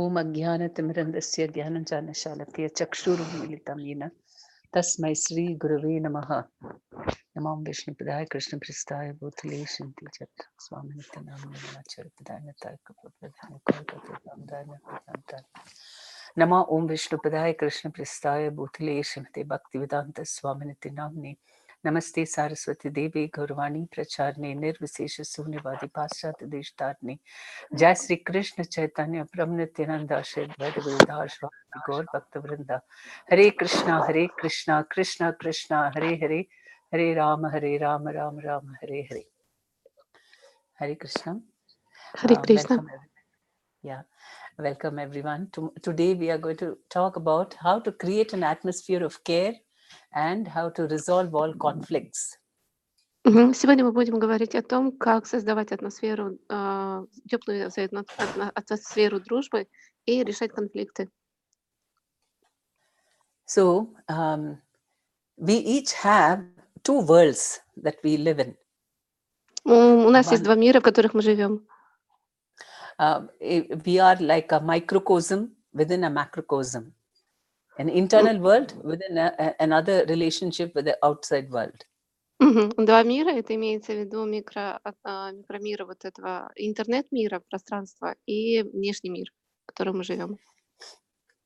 Om Ajnanatimirandasya Jnananjanashalakaya Chakshurumilitam Yena Tasmai Sri Gurave Namaha. Namam Vishnupadaya Krishna Pristaya Bhutale Shanti Chat Swaminityanamni Acharpadaya Tarkapradaya Nama Om Vishnupadaya Krishna Pristaya Bhutale Shanti Bhaktivedanta Swaminityanamni Namaste Saraswati Devi Gaurvani Pracharne Nirvisesha Sunyavadi Paschat Deshtarne Jai Sri Krishna Chaitanya Prabhu-Nityananda Shri Advaita Gadadhar Swami Gaur Bhaktavrinda Hare Krishna Krishna Krishna Hare Hare Hare Rama Rama Rama Hare Hare. Hare Krishna. Hare Krishna. Welcome everyone. Today we are going to talk about how to create an atmosphere of care and how to resolve all conflicts. Сегодня мы будем говорить о том, как создавать атмосферу, теплую атмосферу дружбы и решать конфликты. So, we each have two worlds that we live in. У нас есть два мира, в которых мы живем. We are like a microcosm within a macrocosm. An internal world within another relationship with the outside world. Два мира, это имеется в виду микромира вот этого интернет-мира, пространства и внешний мир, в котором мы живем.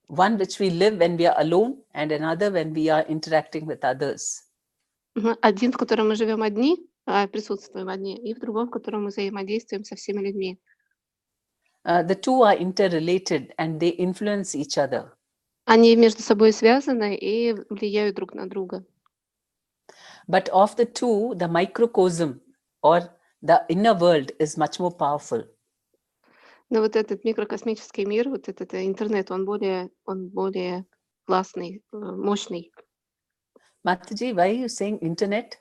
One which we live when we are alone and another when we are interacting with others. Один, в котором мы живем одни, присутствуем одни, и в другом, в котором мы взаимодействуем со всеми людьми. The two are interrelated and they influence each other. Они между собой связаны и влияют друг на друга. But of the two, the microcosm or the inner world is much more powerful. Но вот этот микрокосмический мир, вот этот интернет, он более классный, мощный. Mataji, why are you saying internet?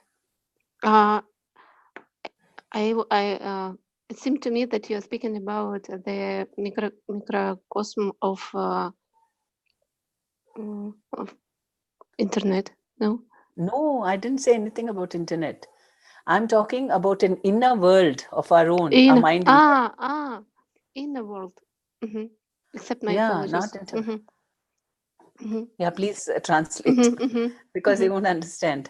It seemed to me that you are speaking about the microcosm of internet. No? No, I didn't say anything about internet. I'm talking about an inner world of our own, our mind. Inner world. Except my apologies. Not internet. Yeah, please translate because they won't understand.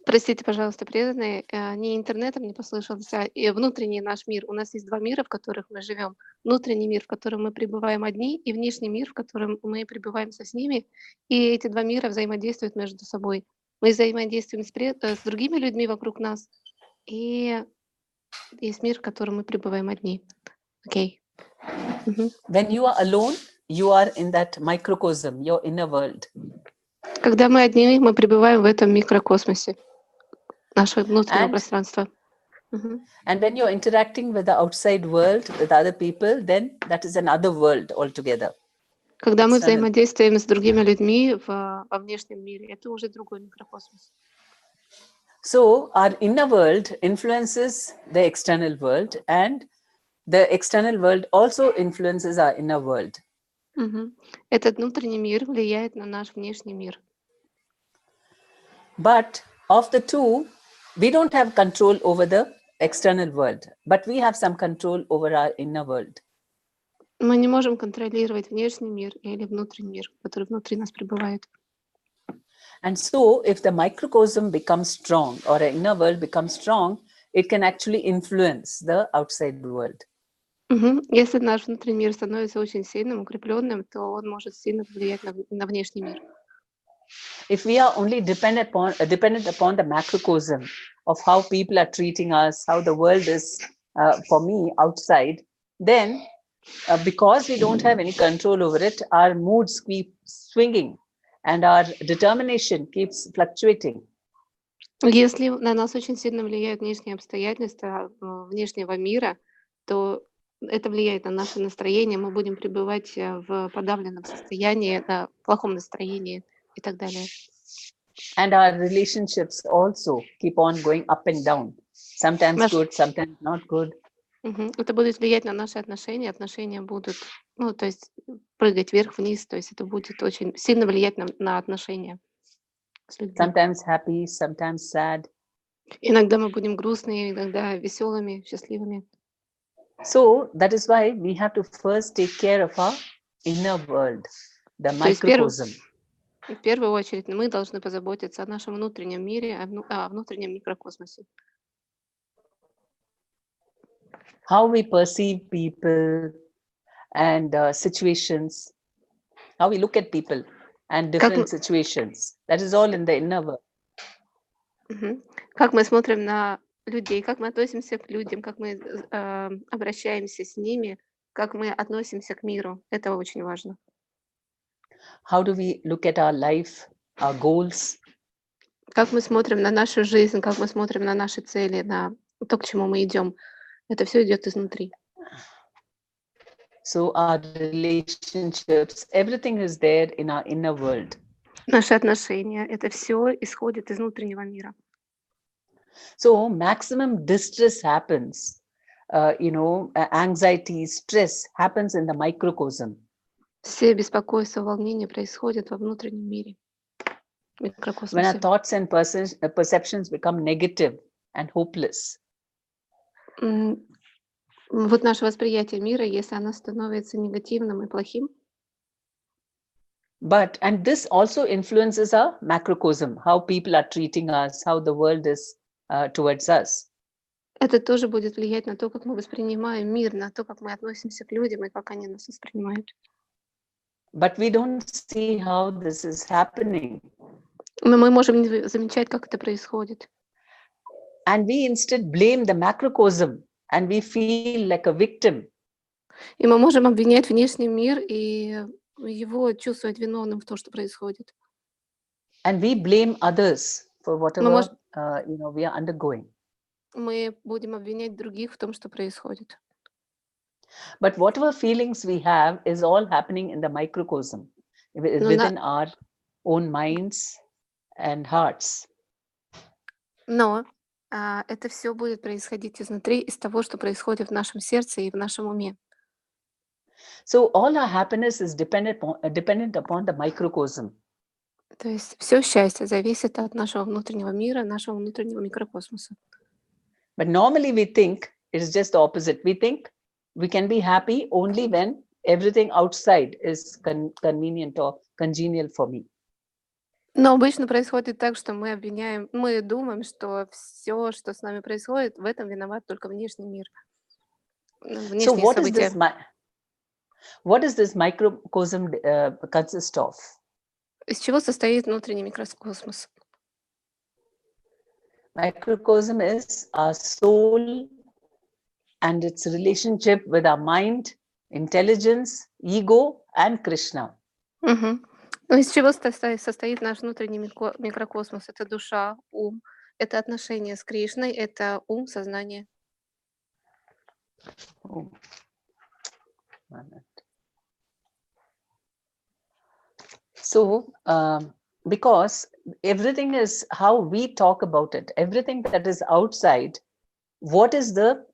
Простите, пожалуйста, преданные, не интернетом не послышалось, а внутренний наш мир. У нас есть два мира, в которых мы живем. Внутренний мир, в котором мы пребываем одни, и внешний мир, в котором мы пребываем со ними. И эти два мира взаимодействуют между собой. Мы взаимодействуем с другими людьми вокруг нас, и есть мир, в котором мы пребываем одни. Окей. When you are alone, you are in that microcosm, your inner world. Когда мы одни, мы пребываем в этом микрокосмосе нашего внутреннего пространства. And when you're interacting with the outside world, with other people, then that is another world altogether. Когда мы взаимодействуем с другими людьми во внешнем мире, это уже другой микрокосмос. So our inner world influences the external world, and the external world also influences our inner world. Этот внутренний мир влияет на наш внешний мир. But of the two, we don't have control over the external world, but we have some control over our inner world. Мы не можем контролировать внешний мир или внутренний мир, который внутри нас пребывает. And so, if the microcosm becomes strong or an inner world becomes strong, it can actually influence the outside world. Если наш внутренний мир становится очень сильным, укрепленным, то он может сильно влиять на внешний мир. If we are only dependent upon the macrocosm of how people are treating us, how the world is for me outside, then because we don't have any control over it, our moods keep swinging and our determination keeps fluctuating. Если на нас очень сильно влияют внешние обстоятельства внешнего мира, то это влияет на наше настроение, мы будем пребывать в подавленном состоянии, в плохом настроении и так далее. And our relationships also keep on going up and down. Sometimes good, sometimes not good. Это будет влиять на наши отношения. Отношения будут, то есть прыгать вверх-вниз, то есть это будет очень сильно влиять на отношения с людьми. Sometimes happy, sometimes sad. Иногда мы будем грустными, иногда веселыми, счастливыми. So that is why we have to first take care of our inner world, the То есть microcosm. в первую очередь мы должны позаботиться о нашем внутреннем мире, о внутреннем микрокосмосе. How we perceive people and situations, how we look at people and different situations. That is all in the inner world. Как мы смотрим на людей, как мы относимся к людям, как мы обращаемся с ними, как мы относимся к миру. Это очень важно. How do we look at our life, our goals? Как мы смотрим на нашу жизнь, как мы смотрим на наши цели, на то, к чему мы идем. Это все идет изнутри. So our relationships, everything is there in our inner world. Наши отношения, это все исходит из внутреннего мира. So maximum distress happens, anxiety, stress happens in the microcosm. Все беспокойства, волнения происходят во внутреннем мире, When our микрокосмосе. thoughts and perceptions become negative and hopeless. Вот наше восприятие мира, если оно становится негативным и плохим, And this also influences our macrocosm, how people are treating us, how the world is towards us. это тоже будет влиять на то, как мы воспринимаем мир, на то, как мы относимся к людям и как они нас воспринимают. But we don't see how this is happening. Но мы можем не замечать, как это происходит. And we instead blame the macrocosm and we feel like a victim. И мы можем обвинять внешний мир и его чувствовать виновным в том, что происходит. And we blame others for whatever Мы we are undergoing. Мы будем обвинять других в том, что происходит. But whatever feelings we have is all happening in the microcosm, within our own minds and hearts. Но это все будет происходить изнутри, из того, что происходит в нашем сердце и в нашем уме. So all our happiness is dependent upon the microcosm. То есть все счастье зависит от нашего внутреннего мира, нашего внутреннего микрокосмоса. But normally we think it is just the opposite. We think we can be happy only when everything outside is convenient or congenial for me. Но обычно происходит так, что мы думаем, что все, что с нами происходит, в этом виноват только внешний мир, So внешние события. what does this microcosm consist of? Из чего состоит внутренний микрокосмос? Microcosm is our soul and its relationship with our mind, intelligence, ego, and Krishna. Ну, из чего состоит наш внутренний микрокосмос? Это душа, ум, это отношения с Кришной, это ум, сознание. So, because everything is how we talk about it, everything that is outside, what is the,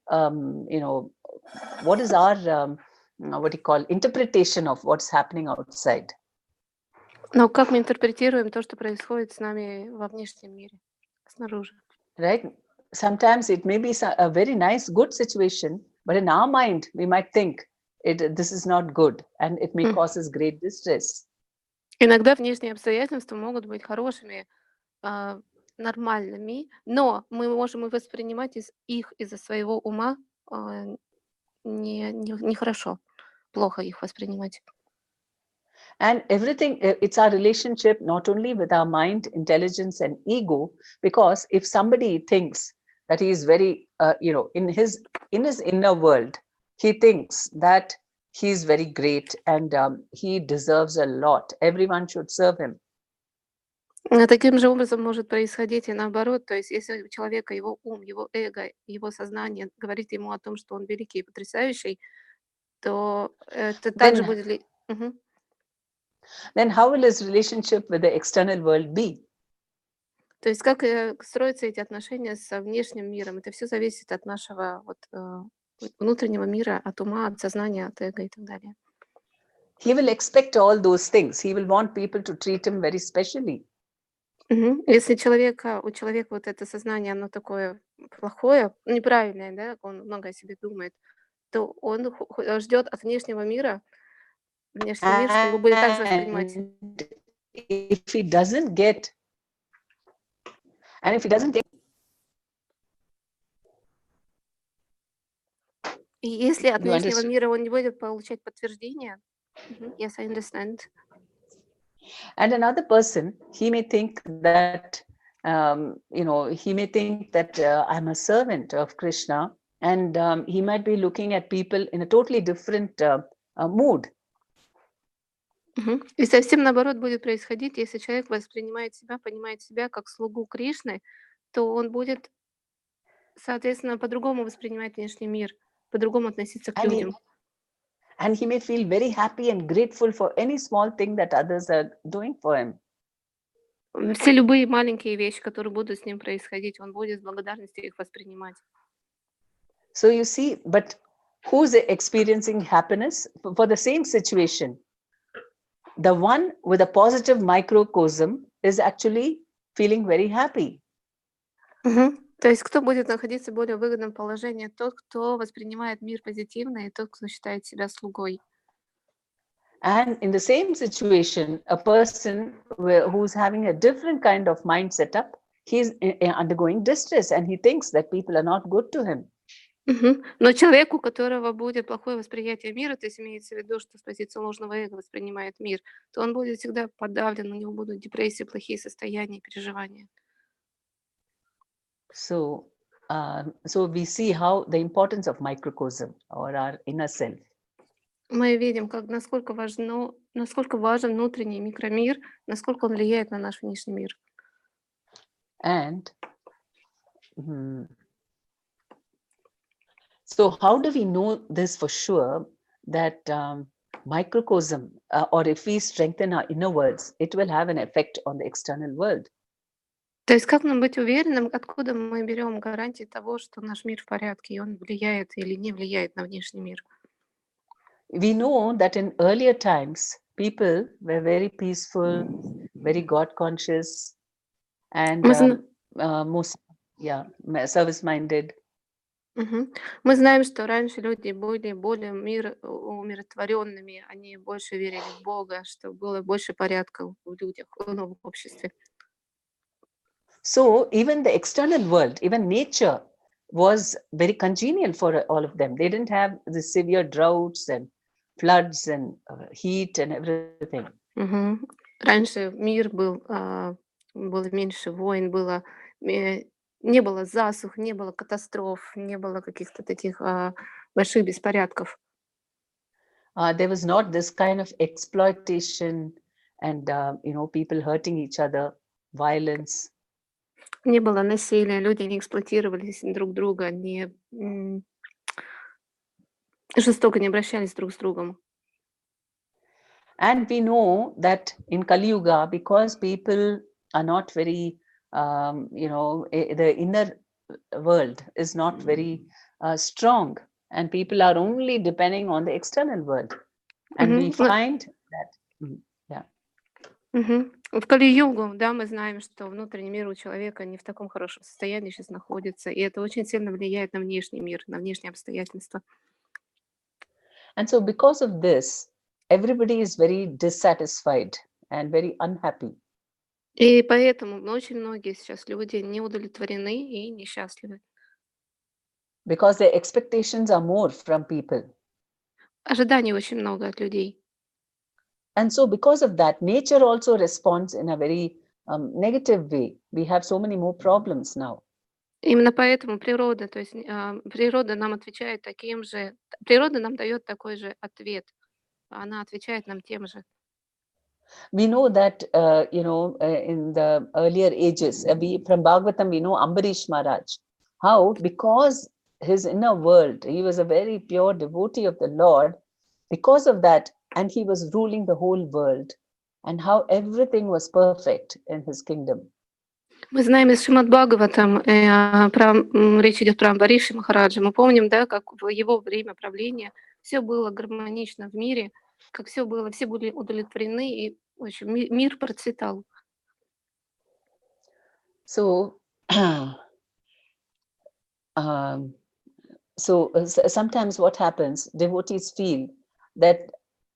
what is our, interpretation of what's happening outside? Но как мы интерпретируем то, что происходит с нами во внешнем мире, снаружи? Right? Sometimes it may be a very nice, good situation, but in our mind, we might think this is not good and it may cause us great distress. Иногда внешние обстоятельства могут быть хорошими, нормальными, но мы можем и воспринимать их из-за своего ума нехорошо, плохо их воспринимать. And everything, it's our relationship not only with our mind, intelligence, and ego, because if somebody thinks that he is very, in his inner world, he thinks that he is very great and he deserves a lot. Everyone should serve him. Таким же образом может происходить и наоборот. То есть если у человека его ум, его эго, его сознание говорит ему о том, что он великий и потрясающий, то это также будет... Then how will his relationship with the external world be? То есть как строятся эти отношения со внешним миром? Это все зависит от нашего внутреннего мира, от ума, от сознания, от эго и так далее. He will expect all those things. He will want people to treat him very specially. Если у человека вот это сознание, оно такое плохое, неправильное, да, он много о себе думает, то он ждет от внешнего мира, внешний мир, что его будет также воспринимать. And if he doesn't get, and if he doesn't take, И если от you внешнего understand? мира он не будет получать подтверждение, yes, I understand. And another person, he may think that, he may think that I'm a servant of Krishna, and he might be looking at people in a totally different mood. И совсем наоборот будет происходить, если человек воспринимает себя, понимает себя как слугу Кришны, то он будет, соответственно, по-другому воспринимать внешний мир, по-другому относиться к людям. And he may feel very happy and grateful for any small thing that others are doing for him. Все любые маленькие вещи, которые будут с ним происходить, он будет с благодарностью их воспринимать. So you see, but who's experiencing happiness for the same situation? The one with a positive microcosm is actually feeling very happy. То есть кто будет находиться в более выгодном положении? Тот, кто воспринимает мир позитивно, и тот, кто считает себя слугой. And in the same situation, a person who's having a different kind of mind setup, he's undergoing distress and he thinks that people are not good to him. Но человек, у которого будет плохое восприятие мира, то есть имеется в виду, что с позиции ложного эго воспринимает мир, то он будет всегда подавлен, у него будут депрессии, плохие состояния, переживания. So we see how the importance of microcosm or our inner self. Мы видим, насколько важен внутренний микромир, насколько он влияет на наш внешний мир. And so how do we know this for sure, that microcosm, or if we strengthen our inner worlds, it will have an effect on the external world? То есть как нам быть уверенным, откуда мы берем гарантии того, что наш мир в порядке, и он влияет или не влияет на внешний мир? We know that in earlier times, people were very peaceful, very God conscious, and service-minded. Мы знаем, что раньше люди были более умиротворенными, они больше верили в Бога, что было больше порядка в людях, в обществе. So even the external world, even nature, was very congenial for all of them. They didn't have the severe droughts and floods and heat and everything. Раньше мир был меньше войн, не было засух, не было катастроф, не было каких-то таких больших беспорядков. There was not this kind of exploitation and people hurting each other, violence. Не было насилия, люди не эксплуатировали друг друга, жестоко не обращались друг с другом. And we know that in Kali Yuga, because people are not very, the inner world is not very strong, and people are only depending on the external world. And we find that, В Кали-югу, да, мы знаем, что внутренний мир у человека не в таком хорошем состоянии сейчас находится, и это очень сильно влияет на внешний мир, на внешние обстоятельства. And so because of this, everybody is very dissatisfied and very unhappy. И поэтому очень многие сейчас люди не удовлетворены и несчастливы. Because their expectations are more from people. Ожиданий очень много от людей. And so because of that, nature also responds in a very negative way. We have so many more problems now. Именно поэтому природа, то есть природа нам отвечает таким же, природа нам дает такой же ответ. Она отвечает нам тем же. We know that, in the earlier ages, from Bhagavatam, we know Ambarish Maharaj, how because his inner world, he was a very pure devotee of the Lord, because of that, and he was ruling the whole world, and how everything was perfect in his kingdom. Мы знаем из Шримад Бхагаватам, речь идет про Амбариша Махараджа. Мы помним, да, как в его время правления все было гармонично в мире, как все были удовлетворены, и в общем, мир процветал. So, So sometimes what happens, devotees feel that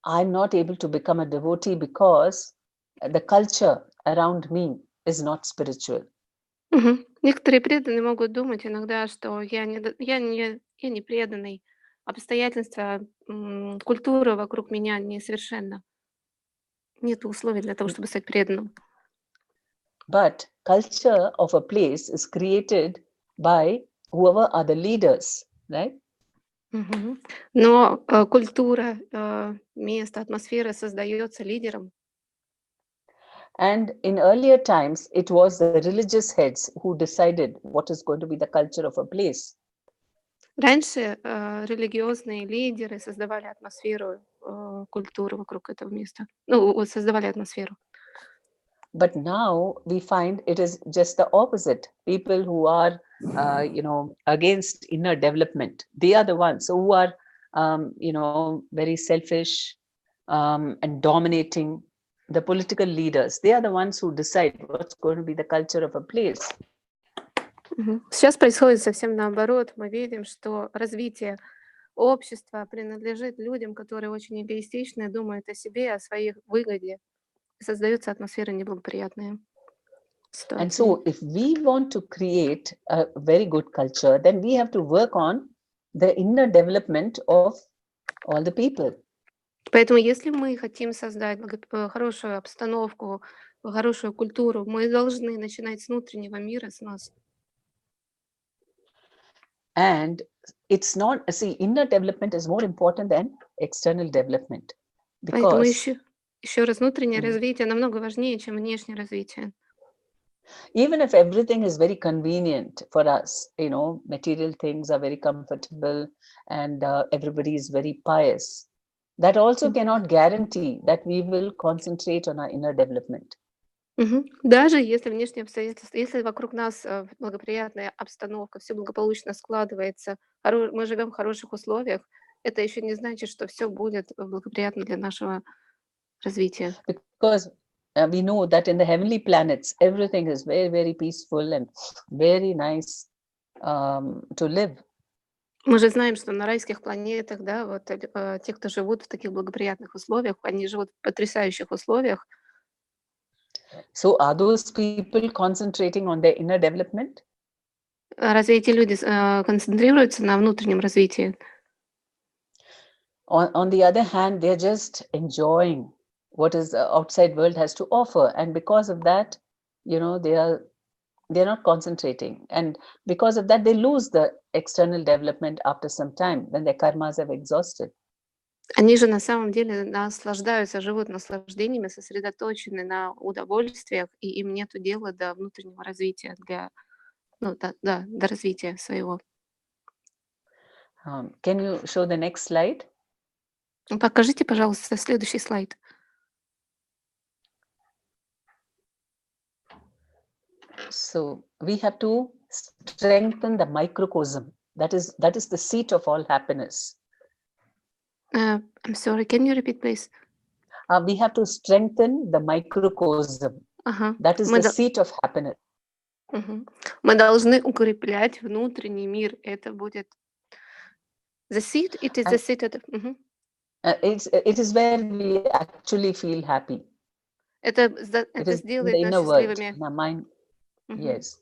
I'm not able to become a devotee because the culture around me is not spiritual. Мгм. Некоторые преданные могут думать иногда, что я не преданный, обстоятельства, культура вокруг меня несовершенна. Нет условий для того, чтобы стать преданным. But culture of a place is created by whoever are the leaders, right? Мгм. Но, культура, место, атмосфера создается лидером. And in earlier times, it was the religious heads who decided what is going to be the culture of a place. Раньше, религиозные лидеры создавали атмосферу, культуры вокруг этого места. Ну, вот создавали атмосферу. But now we find it is just the opposite. People who are, against inner development, they are the ones who are, very selfish and dominating. The political leaders, they are the ones who decide what's going to be the culture of a place. Мгм. Сейчас происходит совсем наоборот. Мы видим, что развитие общества принадлежит людям, которые очень эгоистичны, думают о себе, о своей выгоде. И создается атмосфера неблагоприятная And ситуации. so, if we want to create a very good culture, then we have to work on the inner development of all the people. Поэтому если мы хотим создать хорошую обстановку, хорошую культуру, мы должны начинать с внутреннего мира, с нас. And it's not, see, inner development is more important than external development Поэтому because еще раз, внутреннее Mhm. развитие намного важнее, чем внешнее развитие. even if everything is very convenient for us, material things are very comfortable and everybody is very pious, that also М. cannot guarantee that we will concentrate on our inner development. Мгм. Даже если внешние обстоятельства, если вокруг нас благоприятная обстановка, все благополучно складывается, мы живем в хороших условиях, это еще не значит, что все будет благоприятно для нашего развития. Because we know that in the heavenly planets, everything is very, very peaceful and very nice to live. Мы же знаем, что на райских планетах, да, вот те, кто живут в таких благоприятных условиях, они живут в потрясающих условиях. So are those people concentrating on their inner development? Разве эти люди концентрируются на внутреннем развитии? On the other hand, they're just enjoying what is the outside world has to offer. And because of that, they're not concentrating. And because of that, they lose the external development after some time when their karmas have exhausted. Они же на самом деле наслаждаются, живут наслаждениями, сосредоточены на удовольствиях, и им нету дела до внутреннего развития, до развития своего. Can you show the next slide? Покажите, пожалуйста, следующий слайд. So we have to strengthen the microcosm. That is the seat of all happiness. I'm sorry, can you repeat, please? We have to strengthen the microcosm. Ага. That is the seat of happiness. Мгм. Мы должны укреплять внутренний мир. Это будет the seat. It is the seat of the. It is where we actually feel happy. Это It is in сделает the нас inner world, счастливыми. in our mind. Мгм. Yes.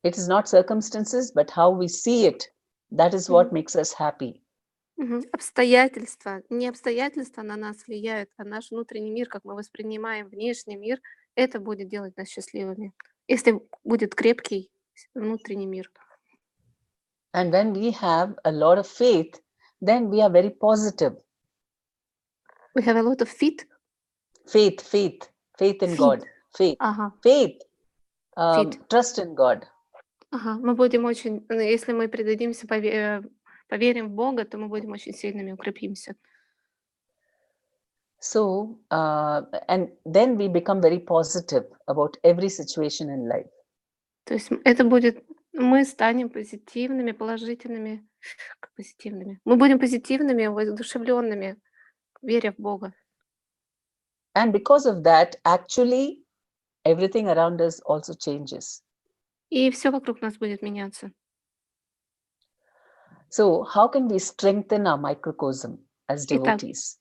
It is not circumstances, but how we see it. That is what makes us happy. Мгм. Не обстоятельства на нас влияют, а наш внутренний мир, как мы воспринимаем внешний мир, это будет делать нас счастливыми. Если будет крепкий внутренний мир. And when we have a lot of faith, then we are very positive. We have a lot of faith. Faith in God. Faith. Ага. Faith. Faith. Trust in God. Ага. Мы будем очень, если мы предадимся, поверим в Бога, то мы будем очень сильными, укрепимся. So, and then we become very positive about every situation in life. То есть это будет, мы станем позитивными, положительными, позитивными. Мы будем позитивными, воодушевленными, веря в Бога. And because of that, actually, everything around us also changes. И все вокруг нас будет меняться. So how can we strengthen our microcosm as Итак, devotees?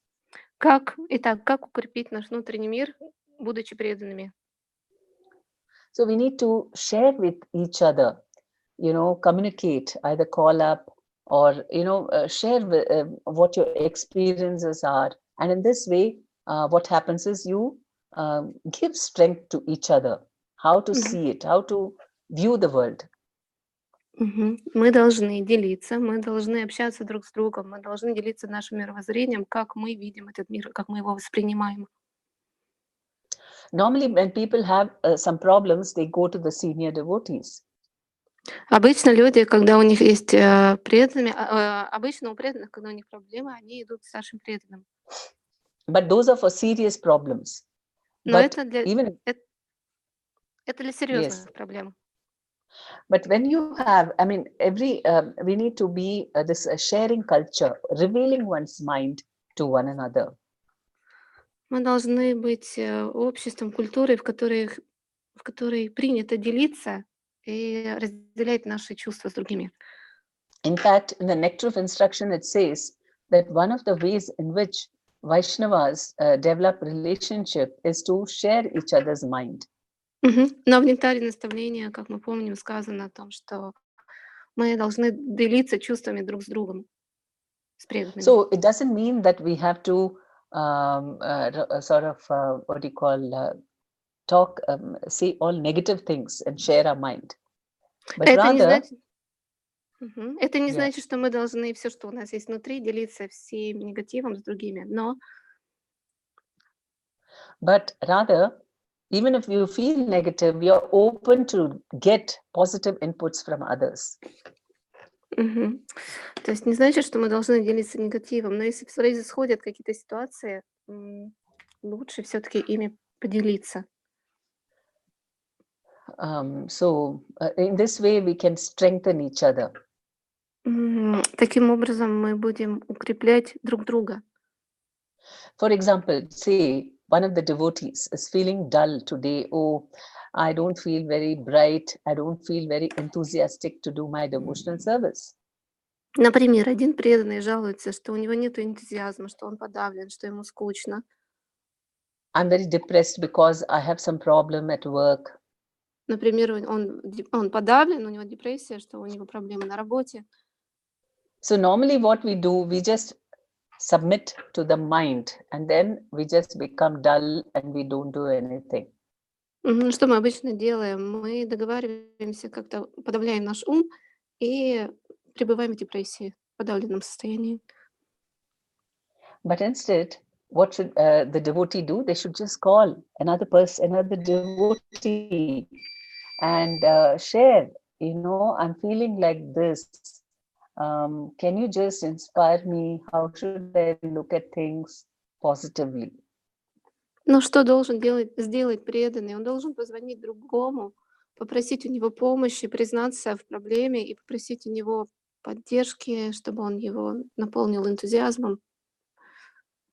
как укрепить наш внутренний мир, будучи преданными? So we need to share with each other, communicate, either call up or, share what your experiences are. And in this way, what happens is you give strength to each other, how to Мгм. see it, how to view the world. Мы должны делиться, мы должны общаться друг с другом, мы должны делиться нашим мировоззрением, как мы видим этот мир, как мы его воспринимаем. Normally, when people have some problems, they go to the senior devotees. Обычно люди, когда у них есть преданными, обычно у преданных, когда у них проблемы, они идут к старшим преданным. But those are for serious problems. Но But это для even, это для yes, серьезных проблем. but when you have, I mean, we need to be this sharing culture, revealing one's mind to one another. Мы должны быть обществом, культурой, в которой принято делиться и разделять наши чувства с другими. In fact, in the Nectar of Instruction, it says that one of the ways in which Vaishnavas develop relationship is to share each other's mind. Но в нектаре наставления, как мы помним, сказано о том, что мы должны делиться чувствами друг с другом, с преданными. So it doesn't mean that we have to talk, say all negative things and share our mind. But Это не rather, значит, это не yeah, значит, что мы должны все, что у нас есть внутри, делиться всем негативом с другими. Но but rather, even if you feel negative, you're open to get positive inputs from others. То есть не значит, что мы должны делиться негативом, но если происходят какие-то ситуации, лучше все-таки ими поделиться. So in this way, we can strengthen each other. Таким образом мы будем укреплять друг друга. For example, say one of the devotees is feeling dull today. Oh, I don't feel very bright. I don't feel very enthusiastic to do my devotional service. Например, один преданный жалуется, что у него нет энтузиазма, что он подавлен, что ему скучно. I'm very depressed because I have some problem at work. Например, он подавлен, у него депрессия, что у него проблемы на работе. So normally what we do, we just submit to the mind and then we just become dull and we don't do anything. Что мы обычно делаем? Мы договариваемся, как-то подавляем наш ум и пребываем в депрессии, в подавленном состоянии. But instead, what should the devotee do? They should just call another person, another devotee and share, I'm feeling like this. Can you just inspire me? How should I look at things positively? Но что должен сделать преданный? Он должен позвонить другому, попросить у него помощи, признаться в проблеме и попросить у него поддержки, чтобы он его наполнил энтузиазмом.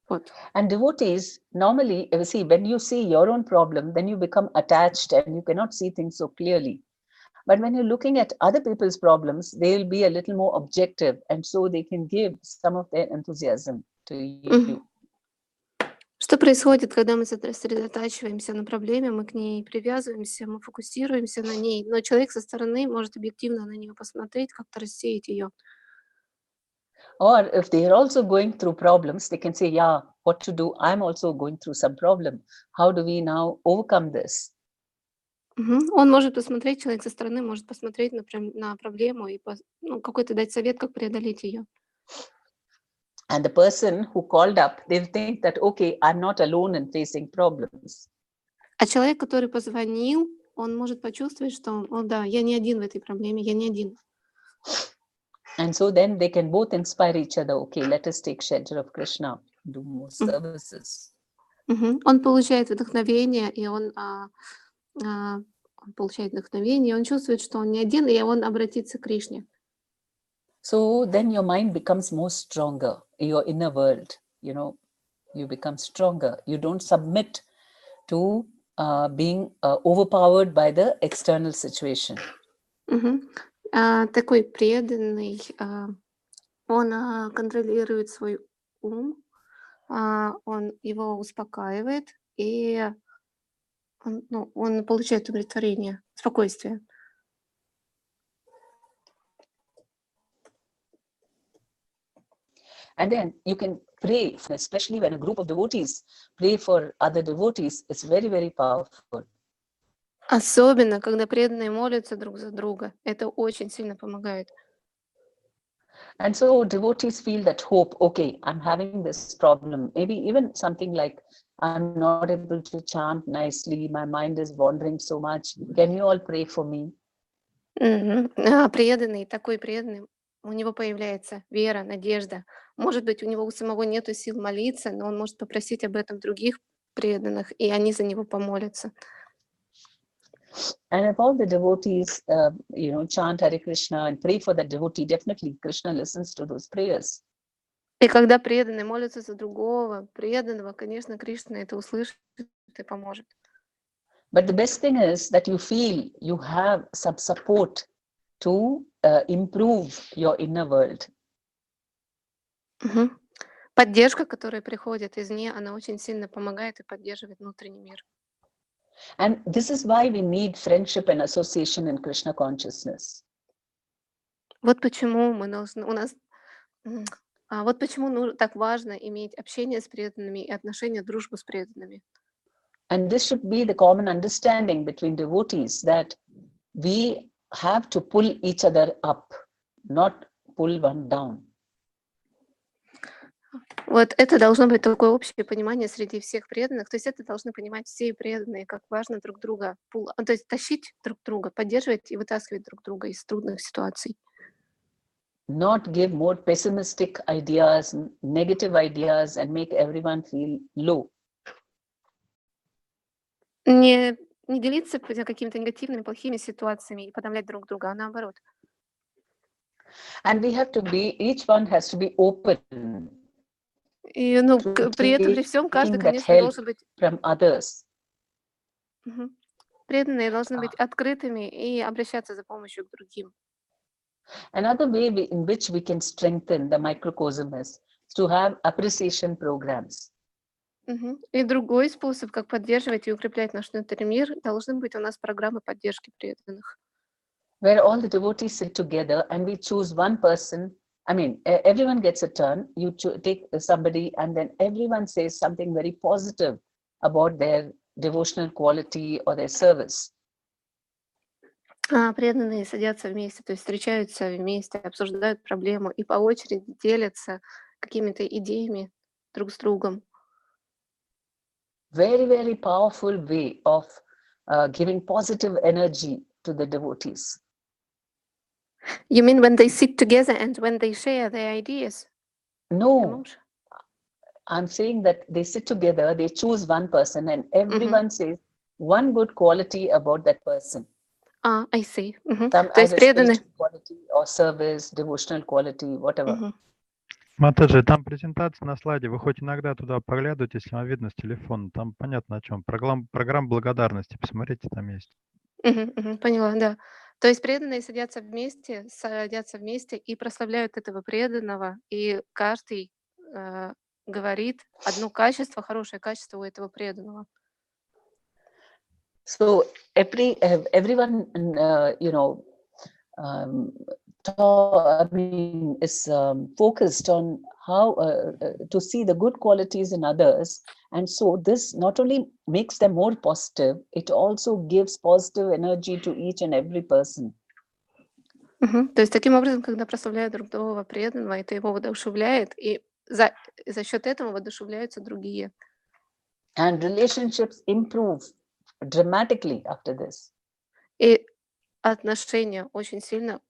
Вот. And devotees, normally, see, when you see your own problem, then you become attached and you cannot see things so clearly. But when you're looking at other people's problems, they'll be a little more objective and so they can give some of their enthusiasm to you. Что происходит, когда мы сосредотачиваемся на проблеме, мы к ней привязываемся, мы фокусируемся на ней, но человек со стороны может объективно на нее посмотреть, как-то рассеять ее. Or if they're also going through problems, they can say, yeah, what to do? I'm also going through some problem. How do we now overcome this? Он может посмотреть, человек со стороны может посмотреть на проблему и какой-то дать совет, как преодолеть ее. And the person who called up, they'll think that, okay, I'm not alone in facing problems. А человек, который позвонил, он может почувствовать, что, да, я не один в этой проблеме, я не один. And so then they can both inspire each other. Okay, let us take shelter of Krishna, do more services. Он получает вдохновение, и он получает вдохновение, он чувствует, что он не один, и он обратится к Кришне. So then your mind becomes more stronger, your inner world, you become stronger. You don't submit to being overpowered by the external situation. Такой преданный, Он контролирует свой ум, он его успокаивает, и он получает удовлетворение, спокойствие. And then you can pray, especially when a group of devotees pray for other devotees. It's very, very powerful. Особенно, когда преданные молятся друг за друга. Это очень сильно помогает. And so devotees feel that hope, okay, I'm having this problem. Maybe even something like, I'm not able to chant nicely, my mind is wandering so much. Can you all pray for me? Преданный, такой преданный, у него появляется вера, надежда. Может быть, у него у самого нету сил молиться, но он может попросить об этом других преданных, и они за него помолятся. And if all the devotees, chant Hare Krishna and pray for that devotee, definitely Krishna listens to those prayers. И когда преданный молится за другого преданного, конечно, Кришна это услышит и поможет. But the best thing is that you feel you have some support to improve your inner world. Поддержка, которая приходит извне, она очень сильно помогает и поддерживает внутренний мир. And this is why we need friendship and association in Krishna consciousness. Вот почему мы должны, вот почему так важно иметь общение с преданными и отношения, дружбу с преданными. And this should be the common understanding between devotees, that we have to pull each other up, not pull one down. Вот это должно быть такое общее понимание среди всех преданных. То есть это должны понимать все преданные, как важно друг друга, то есть тащить друг друга, поддерживать и вытаскивать друг друга из трудных ситуаций. Not give more pessimistic ideas, negative ideas, and make everyone feel low. Не делиться какими-то негативными, плохими ситуациями и подавлять друг друга, а наоборот. And we have to be, each one has to be open. И при этом, при всем, каждый, конечно, должен быть... From others. Преданные должны быть открытыми и обращаться за помощью к другим. Another way in which we can strengthen the microcosm is to have appreciation programs. И другой способ, как поддерживать и укреплять наш внутренний мир, должны быть у нас программы поддержки преданных. Where all the devotees sit together and we choose one person. I mean, everyone gets a turn. You take somebody and then everyone says something very positive about their devotional quality or their service. Преданные садятся вместе, то есть встречаются вместе, обсуждают проблему и по очереди делятся какими-то идеями друг с другом. Very, very powerful way of giving positive energy to the devotees. You mean when they sit together and when they share their ideas? No, I'm saying that they sit together, they choose one person and everyone says one good quality about that person. I see. Some То есть преданные... quality or service, devotional quality, whatever. Матаджи, там презентация на слайде, вы хоть иногда туда поглядывайте, если вам видно с телефона, там понятно о чем. Программа благодарности, посмотрите, там есть. Поняла, да. То есть преданные садятся вместе и прославляют этого преданного, и каждый говорит одно качество, хорошее качество у этого преданного. So everyone, is focused on how to see the good qualities in others, and so this not only makes them more positive, it also gives positive energy to each and every person. То есть таким образом, когда прославляют друг другого преданного, это его воодушевляет, и за счет этого воодушевляются другие. And relationships improve dramatically after this. И отношения очень сильно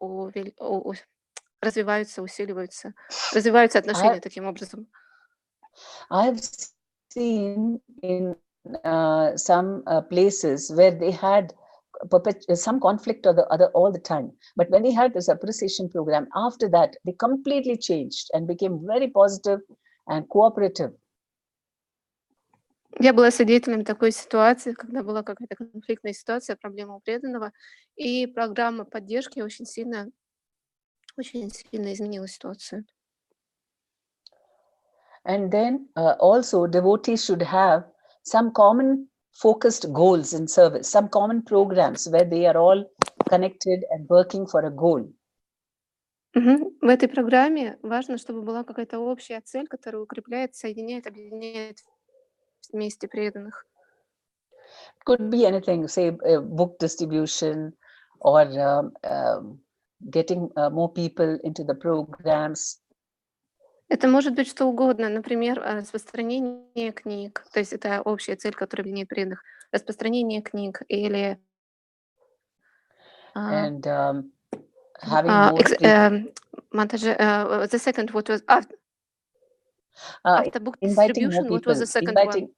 развиваются, усиливаются. Развиваются отношения таким образом. I've seen in some places where they had some conflict or the other all the time. But when they had this appreciation program, after that, they completely changed and became very positive and cooperative. Я была свидетелем такой ситуации, когда была какая-то конфликтная ситуация, проблема у преданного, и программа поддержки очень сильно изменила ситуацию. And then also devotees should have some common focused goals in service, some common programs where they are all connected and working for a goal. В этой программе важно, чтобы была какая-то общая цель, которая укрепляет, соединяет, объединяет вместе преданных. It could be anything, say book distribution or getting more people into the programs. Это может быть что угодно, например, распространение книг, то есть это общая цель, которая объединяет преданных, распространение книг или And having more Montage, the second, what was after book inviting more distribution, what people, was the second one?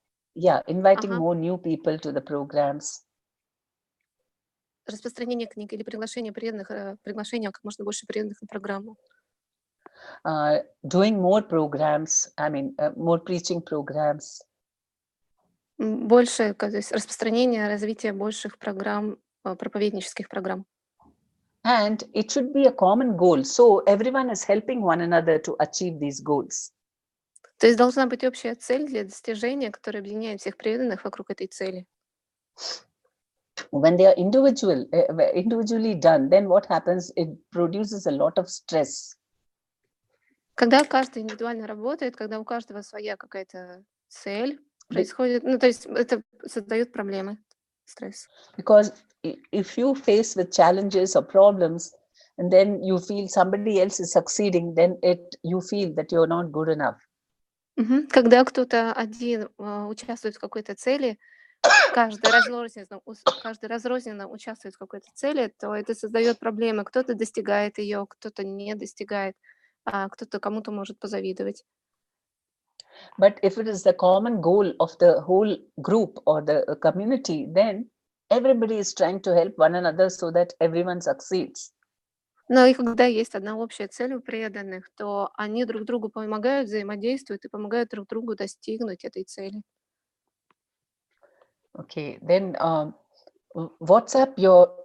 Inviting more new people to the programs. Распространение книг или приглашение преданных, приглашение как можно больше преданных на программу. Doing more programs, I mean, more preaching programs. Больше, то есть распространение, развитие больших программ, проповеднических программ. And it should be a common goal, so everyone is helping one another to achieve these goals. То есть должна быть общая цель для достижения, которая объединяет всех преданных вокруг этой цели. When they are individually done, then what happens? It produces a lot of stress. Когда каждый индивидуально работает, когда у каждого своя какая-то цель, происходит, то есть это создает проблемы, стресс. Because if you face with challenges or problems, and then you feel somebody else is succeeding, then you feel that you're not good enough. Когда кто-то один участвует в какой-то цели, каждый разрозненно участвует в какой-то цели, то это создает проблемы. Кто-то достигает ее, кто-то не достигает, кто-то кому-то может позавидовать. But if it is the common goal of the whole group or the community, then everybody is trying to help one another so that everyone succeeds. Но и когда есть одна общая цель у преданных, то они друг другу помогают, взаимодействуют и помогают друг другу достигнуть этой цели. Okay, then what's up your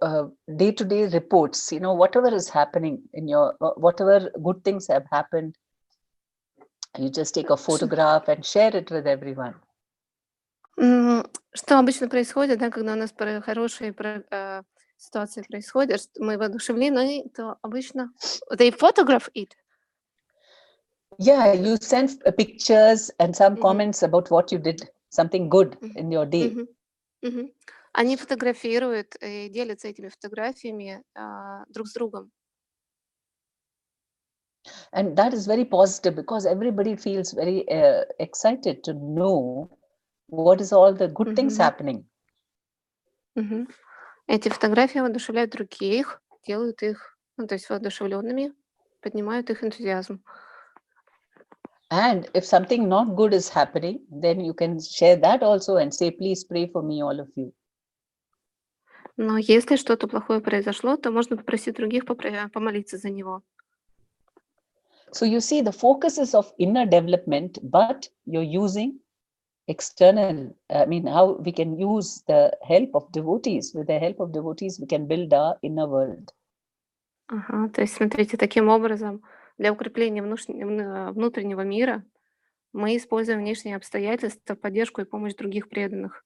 day-to-day reports? You know, whatever is happening in your, whatever good things have happened, you just take a photograph and share it with everyone. Что обычно происходит, да, когда у нас хорошие ситуации происходят, мы воодушевлены, то обычно they photograph it. Yeah, you send pictures and some comments about what you did, something good in your day. Они фотографируют и делятся этими фотографиями друг с другом. And that is very positive because everybody feels very excited to know what is all the good things happening. Эти фотографии воодушевляют других, делают их, то есть воодушевленными, поднимают их энтузиазм. And if something not good is happening, then you can share that also and say, please pray for me, all of you. Но если что-то плохое произошло, то можно попросить других помолиться за него. So you see, the focus is of inner development, but you're using external, I mean, how we can use the help of devotees. With the help of devotees, we can build our inner world. То есть, смотрите, таким образом, для укрепления внутреннего мира мы используем внешние обстоятельства, поддержку и помощь других преданных.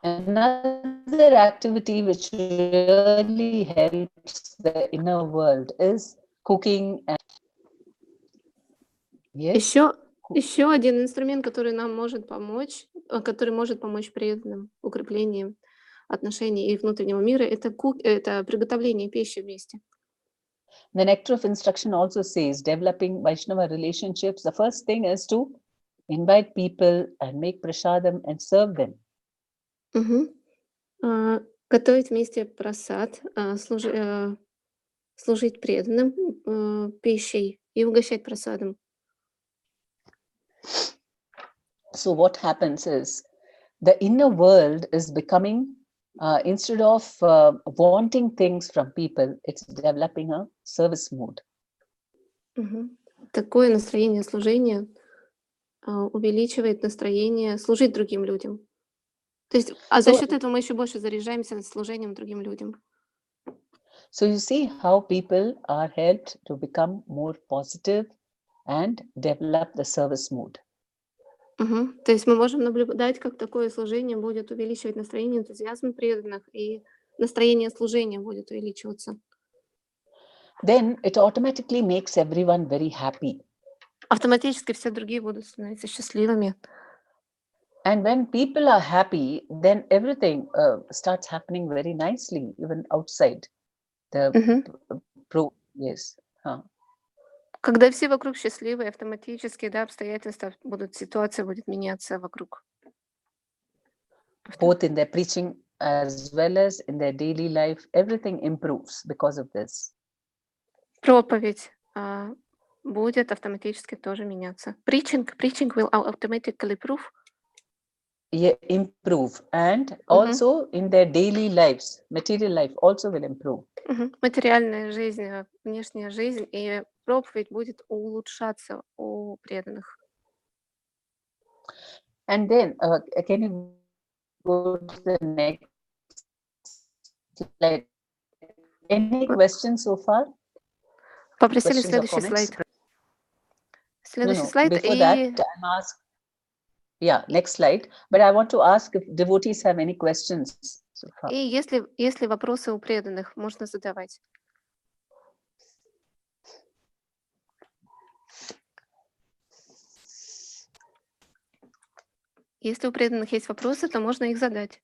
Another activity which really helps the inner world is cooking. Еще один инструмент, который нам может помочь, преданным в укреплении отношений и внутреннего мира, это приготовление пищи вместе. The nectar of instruction also says, developing Vaishnava relationships, the first thing is to invite people and make prasadam and serve them. Готовить вместе прасад, служить преданным пищей и угощать прасадом. So what happens is the inner world is becoming, instead of wanting things from people, it's developing a service mode. Такое настроение служения увеличивает настроение служить другим людям. То есть, за счет этого мы еще больше заряжаемся служением другим людям. So you see how people are helped to become more positive and develop the service mood. То есть мы можем наблюдать, как такое служение будет увеличивать настроение, энтузиазм преданных, и настроение служения будет увеличиваться. Then it automatically makes everyone very happy. Автоматически все другие будут становиться счастливыми. And when people are happy, then everything starts happening very nicely, even outside the yes. Когда все вокруг счастливы, автоматически, да, обстоятельства будут, ситуация будет меняться вокруг. Both in their preaching as well as in their daily life, everything improves because of this. Проповедь будет автоматически тоже меняться. Preaching will automatically improve, and also in their daily lives, material life also will improve. Материальная жизнь, внешняя жизнь, и проповедь будет улучшаться у преданных. And then, can you go to the next slide? Any questions so far? Попросили следующий слайд. Следующий слайд. Before that, I'm asked. Yeah, next slide. But I want to ask if devotees have any questions so far. И если вопросы у преданных, можно задавать. Если у преданных есть вопросы, то можно их задать.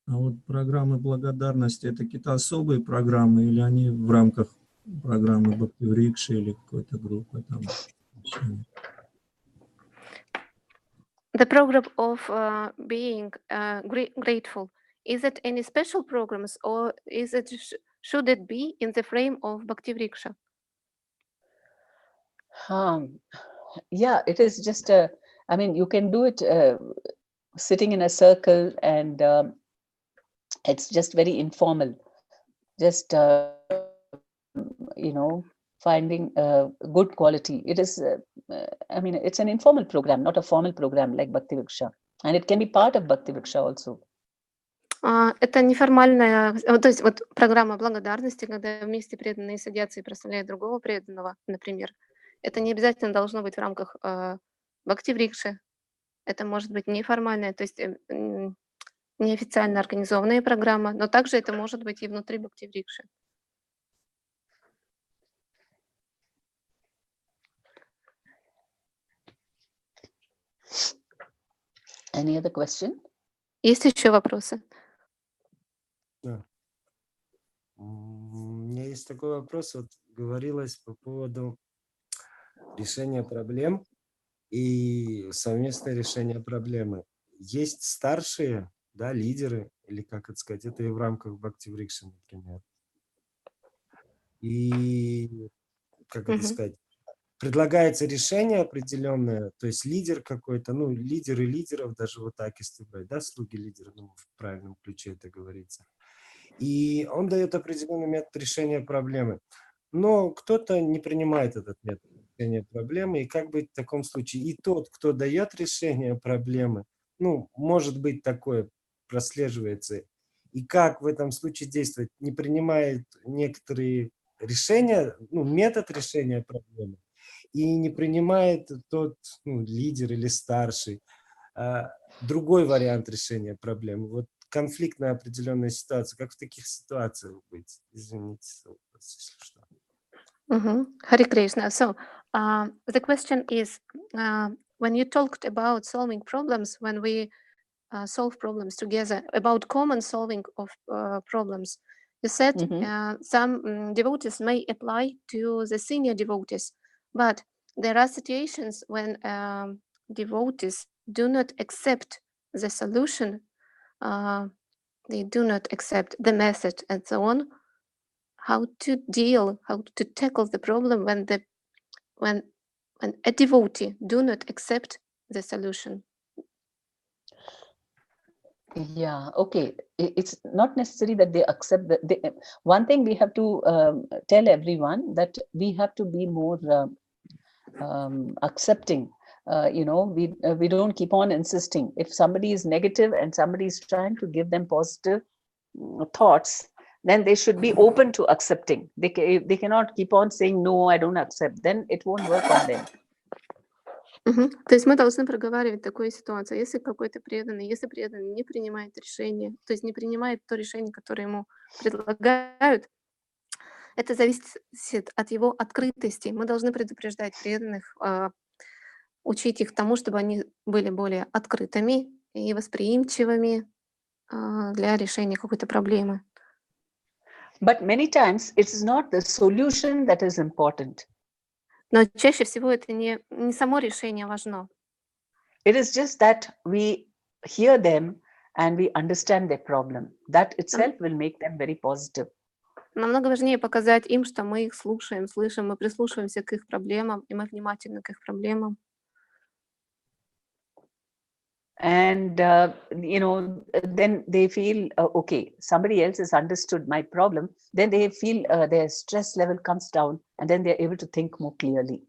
А вот программы благодарности — это какие-то особые программы, или они в рамках программы Бхакти-врикши или какой-то группы там? The program of being grateful, is it any special programs, or is it should it be in the frame of Bhakti-vriksha? Yeah, it is just I mean, you can do it sitting in a circle, and it's just very informal. Just finding good quality. It is, I mean, it's an informal program, not a formal program like Bhakti-vriksha, and it can be part of Bhakti-vriksha also. Это неформальная, то есть вот программа благодарности, когда вместе преданные садятся и прославляют другого преданного, например. Это не обязательно должно быть в рамках Бхакти-врикши. Это может быть неформальная, то есть неофициально организованная программа, но также это может быть и внутри Бхакти-врикши. Any other question? Есть еще вопросы? Да. У меня есть такой вопрос. Вот говорилось по поводу решения проблем и совместное решение проблемы. Есть старшие, да, лидеры, или как это сказать, это и в рамках Бхакти-врикши, например. И, как это сказать, предлагается решение определенное, то есть лидер какой-то, ну, лидеры лидеров, даже вот так, если брать, да, слуги лидера, ну, в правильном ключе это говорится. И он дает определенный метод решения проблемы. Но кто-то не принимает этот метод решения проблемы, и как быть в таком случае? И тот, кто дает решение проблемы, ну, может быть такое, прослеживается. И как в этом случае действовать? Не принимает некоторые решения, ну, метод решения проблемы, и не принимает тот, ну, лидер или старший другой вариант решения проблемы. Вот конфликтная определенная ситуация. Как в таких ситуациях быть? Извините, если что. Hare Krishna. So the question is, when you talked about solving problems, when we solve problems together, about common solving of problems, you said some devotees may apply to the senior devotees, but there are situations when devotees do not accept the solution, they do not accept the message and so on. How to tackle the problem when a devotee do not accept the solution? Yeah, okay. It's not necessary that they accept one thing we have to tell everyone, that we have to be more accepting. We don't keep on insisting. If somebody is negative and somebody is trying to give them positive thoughts, then they should be open to accepting. They cannot keep on saying, no, I don't accept. Then it won't work on them. То есть мы должны проговаривать такую ситуацию. Если какой-то преданный, если преданный не принимает решение, то есть не принимает то решение, которое ему предлагают, это зависит от его открытости. Мы должны предупреждать преданных, учить их тому, чтобы они были более открытыми и восприимчивыми для решения какой-то проблемы. But many times it is not the solution that is important. Но чаще всего это не само решение важно. It is just that we hear them and we understand their problem. That itself will make them very positive. Намного важнее показать им, что мы их слушаем, слышим, мы прислушиваемся к их проблемам, и мы внимательны к их проблемам. And, then they feel, okay, somebody else has understood my problem. Then they feel their stress level comes down and then they're able to think more clearly.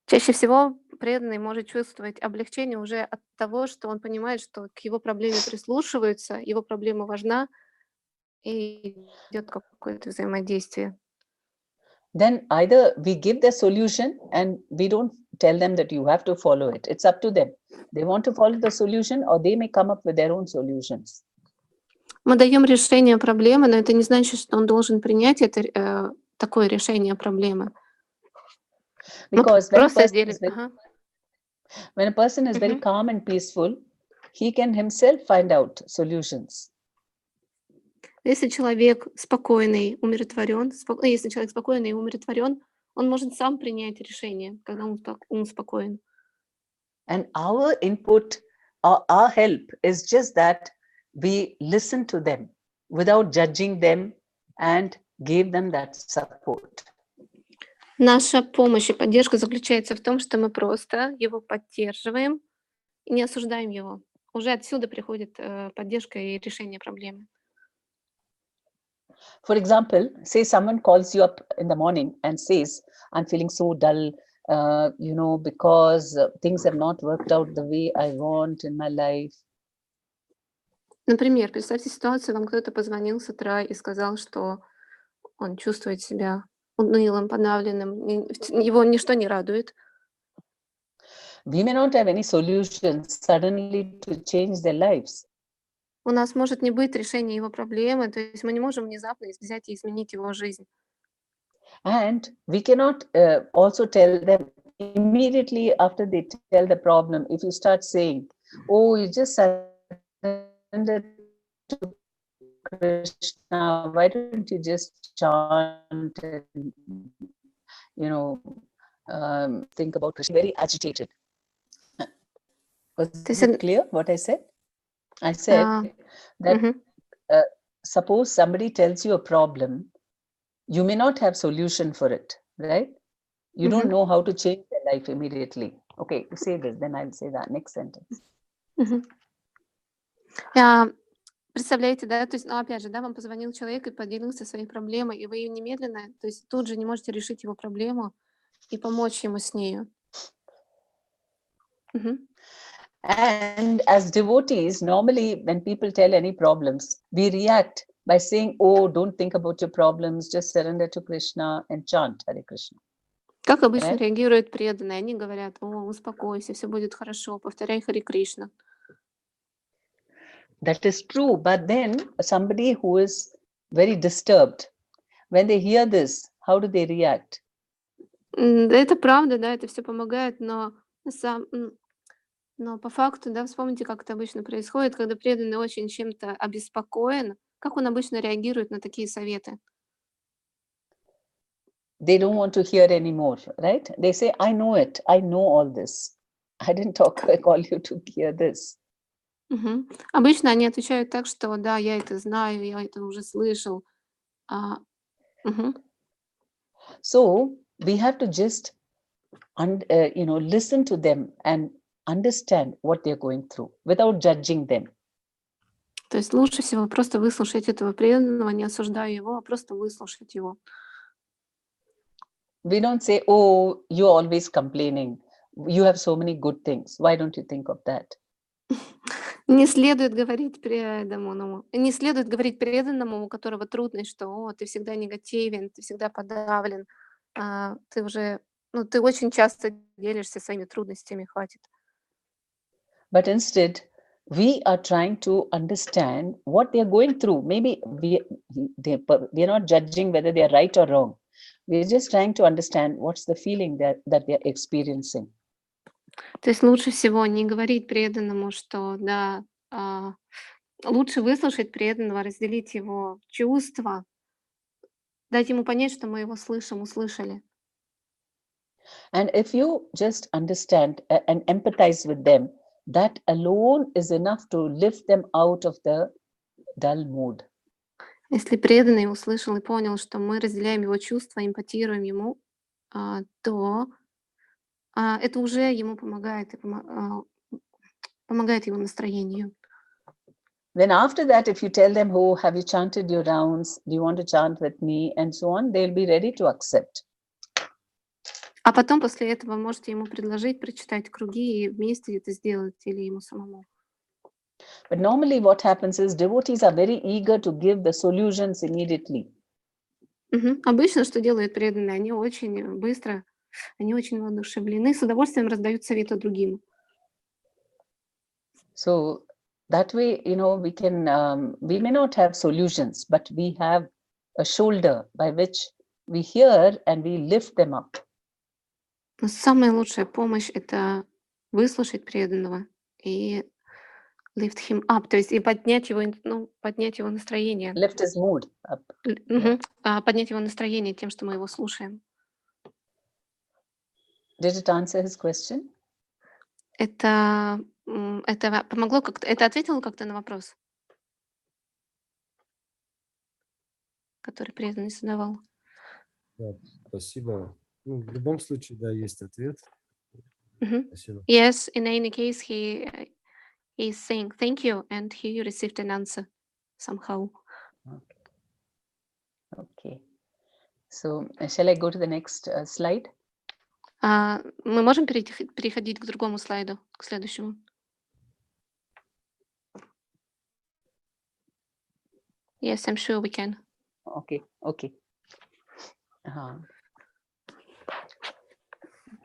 Чаще всего преданный может чувствовать облегчение уже от того, что он понимает, что к его проблеме прислушиваются, его проблема важна, и идет какое-то взаимодействие. Then either we give the solution and we don't tell them that you have to follow it. It's up to them. They want to follow the solution or they may come up with their own solutions. Мы даем решение проблемы, но это не значит, что он должен принять это, такое решение проблемы. Because when a person is very Мгм. calm and peaceful, he can himself find out solutions. Если человек спокойный, умиротворен, если человек спокойный и умиротворен, он может сам принять решение, когда он спокоен. And our input, our help is just that we listen to them without judging them and give them that support. Наша помощь и поддержка заключается в том, что мы просто его поддерживаем и не осуждаем его. Уже отсюда приходит поддержка и решение проблемы. For example, say someone calls you up in the morning and says, I'm feeling so dull, because things have not worked out the way I want in my life. Например, представьте ситуацию, вам кто-то позвонил с утра и сказал, что он чувствует себя унылым, подавленным, его ничто не радует. We may not have any solutions suddenly to change their lives. У нас может не быть решения его проблемы, то есть мы не можем внезапно взять и изменить его жизнь. And we cannot also tell them immediately after they tell the problem, if you start saying, oh, you just surrender to Krishna, why don't you just chant and, think about Krishna, very agitated. Was it clear what I said? I said that suppose somebody tells you a problem, you may not have solution for it, right? You don't know how to change their life immediately. Okay, you say this, then I'll say that next sentence. Представляете, да, то есть, опять же, да, вам позвонил человек и поделился своей проблемой, и вы ее немедленно, то есть тут же не можете решить его проблему и помочь ему с нею. And as devotees, normally when people tell any problems, we react by saying, oh, don't think about your problems, just surrender to Krishna and chant Hare Krishna. Как обычно реагируют преданные? Они говорят, о, успокойся, все будет хорошо, повторяй Харе Кришна. That is true, but then somebody who is very disturbed, when they hear this, how do they react? Это правда, да, это все помогает, но по факту, да, вспомните, как это обычно происходит, когда преданный очень чем-то обеспокоен, как он обычно реагирует на такие советы? They don't want to hear anymore, right? They say, I know it, I know all this. I didn't call you to hear this. Обычно они отвечают так, что да, я это знаю, я это уже слышал. So we have to just, listen to them and understand what they're going through without judging them. То есть лучше всего просто выслушать этого преданного, не осуждая его, а просто выслушать его. We don't say, oh, you're always complaining. You have so many good things. Why don't you think of that? Не следует говорить преданному, у которого трудность, что «О, ты всегда негативен, ты всегда подавлен, ты уже, ну, ты очень часто делишься своими трудностями, хватит». But instead, we are trying to understand what they are going through. Maybe we are not judging whether they are right or wrong. We are just trying to understand what's the feeling that they are experiencing. То есть лучше всего не говорить преданному, что да, лучше выслушать преданного, разделить его чувства, дать ему понять, что мы его слышим, услышали. And if you just understand and empathize with them, that alone is enough to lift them out of the dull mood. Если преданный услышал и понял, что мы разделяем его чувства, эмпатируем ему, то это уже ему помогает, и помогает его настроению. Then after that, if you tell them, oh, have you chanted your rounds? Do you want to chant with me? And so on, they'll be ready to accept. А потом после этого можете ему предложить прочитать круги и вместе это сделать или ему самому. But normally what happens is devotees are very eager to give the solutions immediately. Обычно, что делают преданные, они очень быстро, они очень воодушевлены, с удовольствием раздают советы другим. So that way, we can, we may not have solutions, but we have a shoulder by which we hear and we lift them up. Но самая лучшая помощь — это выслушать преданного и lift him up, то есть и поднять его настроение. Lift his mood up. Поднять его настроение тем, что мы его слушаем. Did it answer his question? Это помогло как-то, это ответило как-то на вопрос, который преданный задавал? Да, спасибо. Ну, в любом случае, да, есть ответ. Спасибо. Yes, in any case, he is saying thank you, and he received an answer somehow. Okay. So shall I go to the next slide? Мы можем переходить к другому слайду, к следующему? Yes, I'm sure we can. Okay.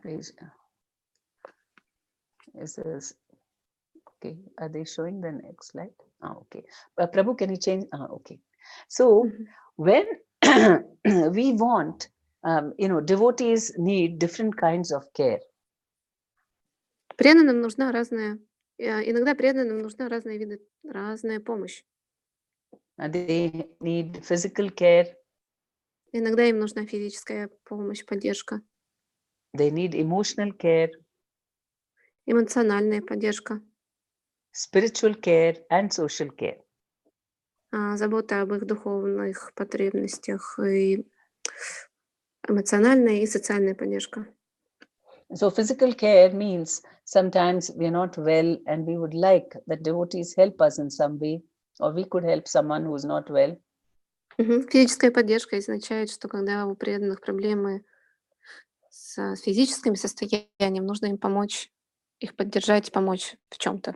Please. Is this okay? Are they showing the next slide? Okay. Prabhu, can you change? Okay. So when we want, devotees need different kinds of care. Преданным нужна иногда преданным нужна разная помощь. They need physical care. Иногда им нужна физическая помощь, поддержка. They need emotional care. Эмоциональная поддержка. Spiritual care and social care. Забота об их духовных потребностях и эмоциональная и социальная поддержка. So physical care means sometimes we are not well and we would like that devotees help us in some way, or we could help someone who is not well. Физическая поддержка означает, что когда у преданных проблемы с физическим состоянием, нужно им помочь, их поддержать, помочь в чем-то.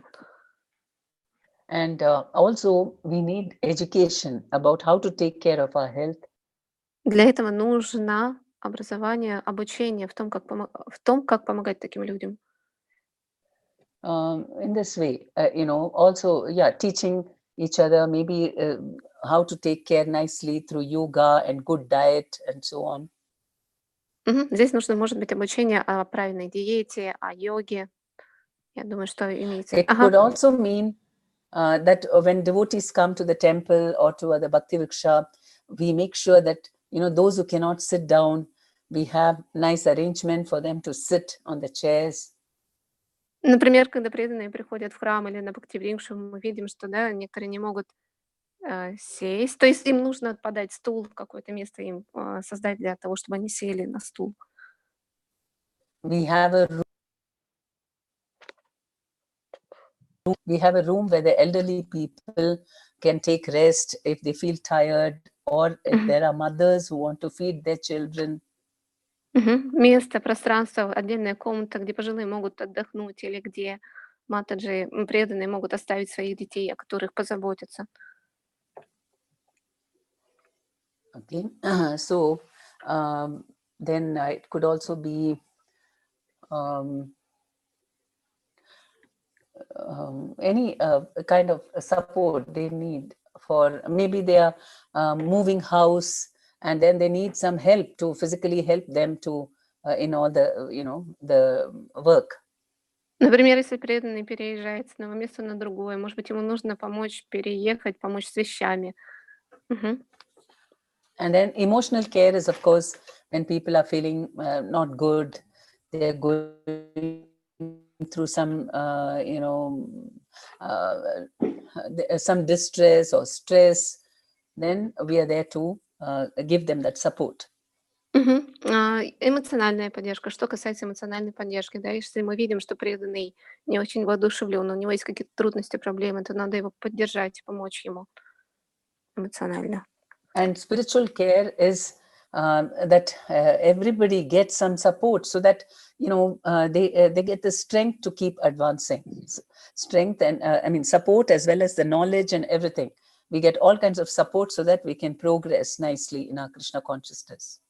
And also we need education about how to take care of our health. Для этого нужно образование, обучение в том, как помогать таким людям. In this way, also, teaching each other maybe how to take care nicely through yoga and good diet and so on. Здесь нужно, может быть, обучение о правильной диете, о йоге. Я думаю, что имеется. It could also mean that when devotees come to the temple or to the Bhakti Vriksha, we make sure that, those who cannot sit down, we have nice arrangement for them to sit on the chairs. Например, когда преданные приходят в храм или на Бхакти Врикшу, мы видим, что некоторые не могут сесть. То есть им нужно подать стул, какое-то место им создать для того, чтобы они сели на стул. We have a room where the elderly people can take rest if they feel tired, or if there are mothers who want to feed their children. Место, пространство, отдельная комната, где пожилые могут отдохнуть или где матаджи, преданные могут оставить своих детей, о которых позаботятся. Okay. So then it could also be any kind of support they need for, maybe they are moving house and then they need some help to physically help them to in all the the work. Например, если преданный переезжает с одного места на другое, может быть, ему нужно помочь переехать, помочь с вещами. Мгм. And then emotional care is, of course, when people are feeling not good, they're going through some, some distress or stress, then we are there to give them that support. Мгм. Эмоциональная поддержка. Что касается эмоциональной поддержки, да, если мы видим, что преданный не очень воодушевлен, у него есть какие-то трудности, проблемы, то надо его поддержать, помочь ему эмоционально. And spiritual care is that everybody gets some support so that they get the strength to keep advancing. Strength and support as well as the knowledge and everything. We get all kinds of support so that we can progress nicely in our Krishna consciousness.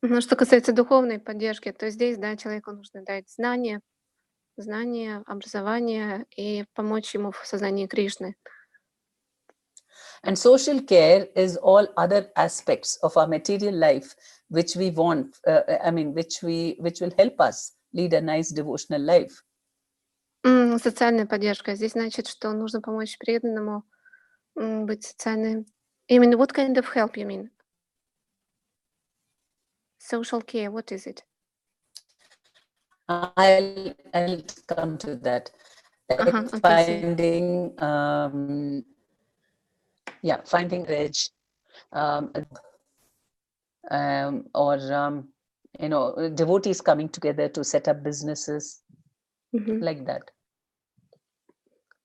Ну, что касается духовной поддержки, то здесь, да, человеку нужно дать знания, образование и помочь ему в сознании Кришны. And social care is all other aspects of our material life which we want, which will help us lead a nice devotional life. Социальная поддержка. Здесь значит, что нужно помочь преданному быть социальным. Именно what kind of help you mean? Social care, what is it? I'll come to that. Like Okay, finding courage, or devotees coming together to set up businesses, like that.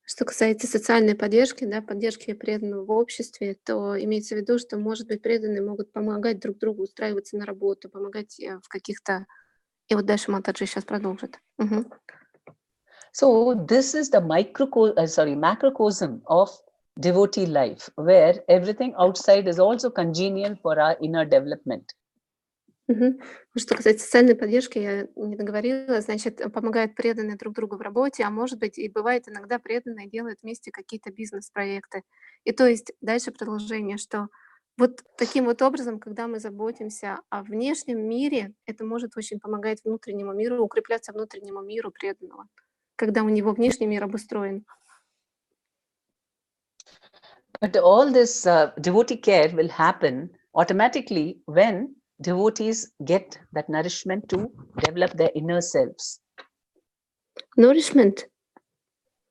Что касается социальной поддержки, да, поддержки преданного в обществе, то имеется в виду, что, может быть, преданные могут помогать друг другу устраиваться на работу, помогать в каких-то... И вот дальше Матаджи сейчас продолжит. So this is the macrocosm of devotee life, where everything outside is also congenial for our inner development. Что касается социальной поддержки, я не договорила, значит, помогают преданные друг другу в работе, а может быть, и бывает иногда преданные делают вместе какие-то бизнес-проекты. И то есть дальше продолжение, что вот таким вот образом, когда мы заботимся о внешнем мире, это может очень помогать внутреннему миру, укрепляться внутреннему миру преданного, когда у него внешний мир обустроен. But all this devotee care will happen automatically when devotees get that nourishment to develop their inner selves. Nourishment?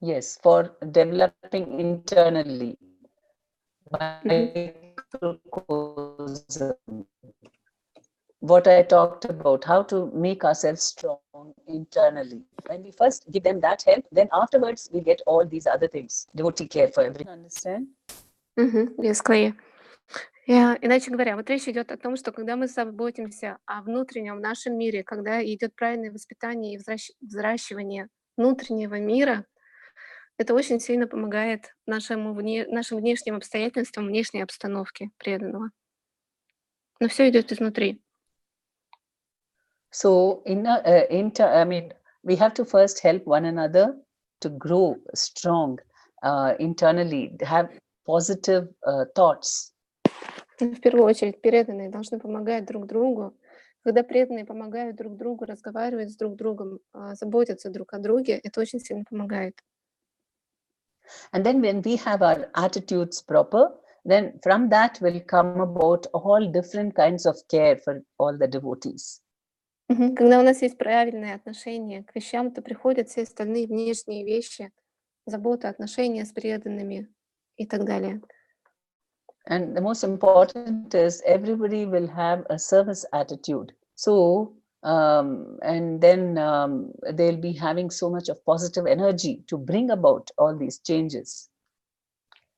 Yes, for developing internally. What I talked about, how to make ourselves strong internally. When we first give them that help, then afterwards we get all these other things. Devotee care for everyone. Understand? Yes, clear. Иначе говоря, вот речь идет о том, что когда мы заботимся о внутреннем нашем мире, когда идет правильное воспитание и взращивание внутреннего мира, это очень сильно помогает нашим внешним обстоятельствам, внешней обстановке преданного. Но все идет изнутри. So we have to first help one another to grow strong internally, have positive thoughts. В первую очередь преданные должны помогать друг другу. Когда преданные помогают друг другу, разговаривают с друг другом, заботятся друг о друге, это очень сильно помогает. And then when we have our attitudes proper, then from that will come about all different kinds of care for all the devotees. Когда у нас есть правильное отношение к вещам, то приходят все остальные внешние вещи, забота, отношения с преданными и так далее. And the most important is everybody will have a service attitude. So, and then they'll be having so much of positive energy to bring about all these changes.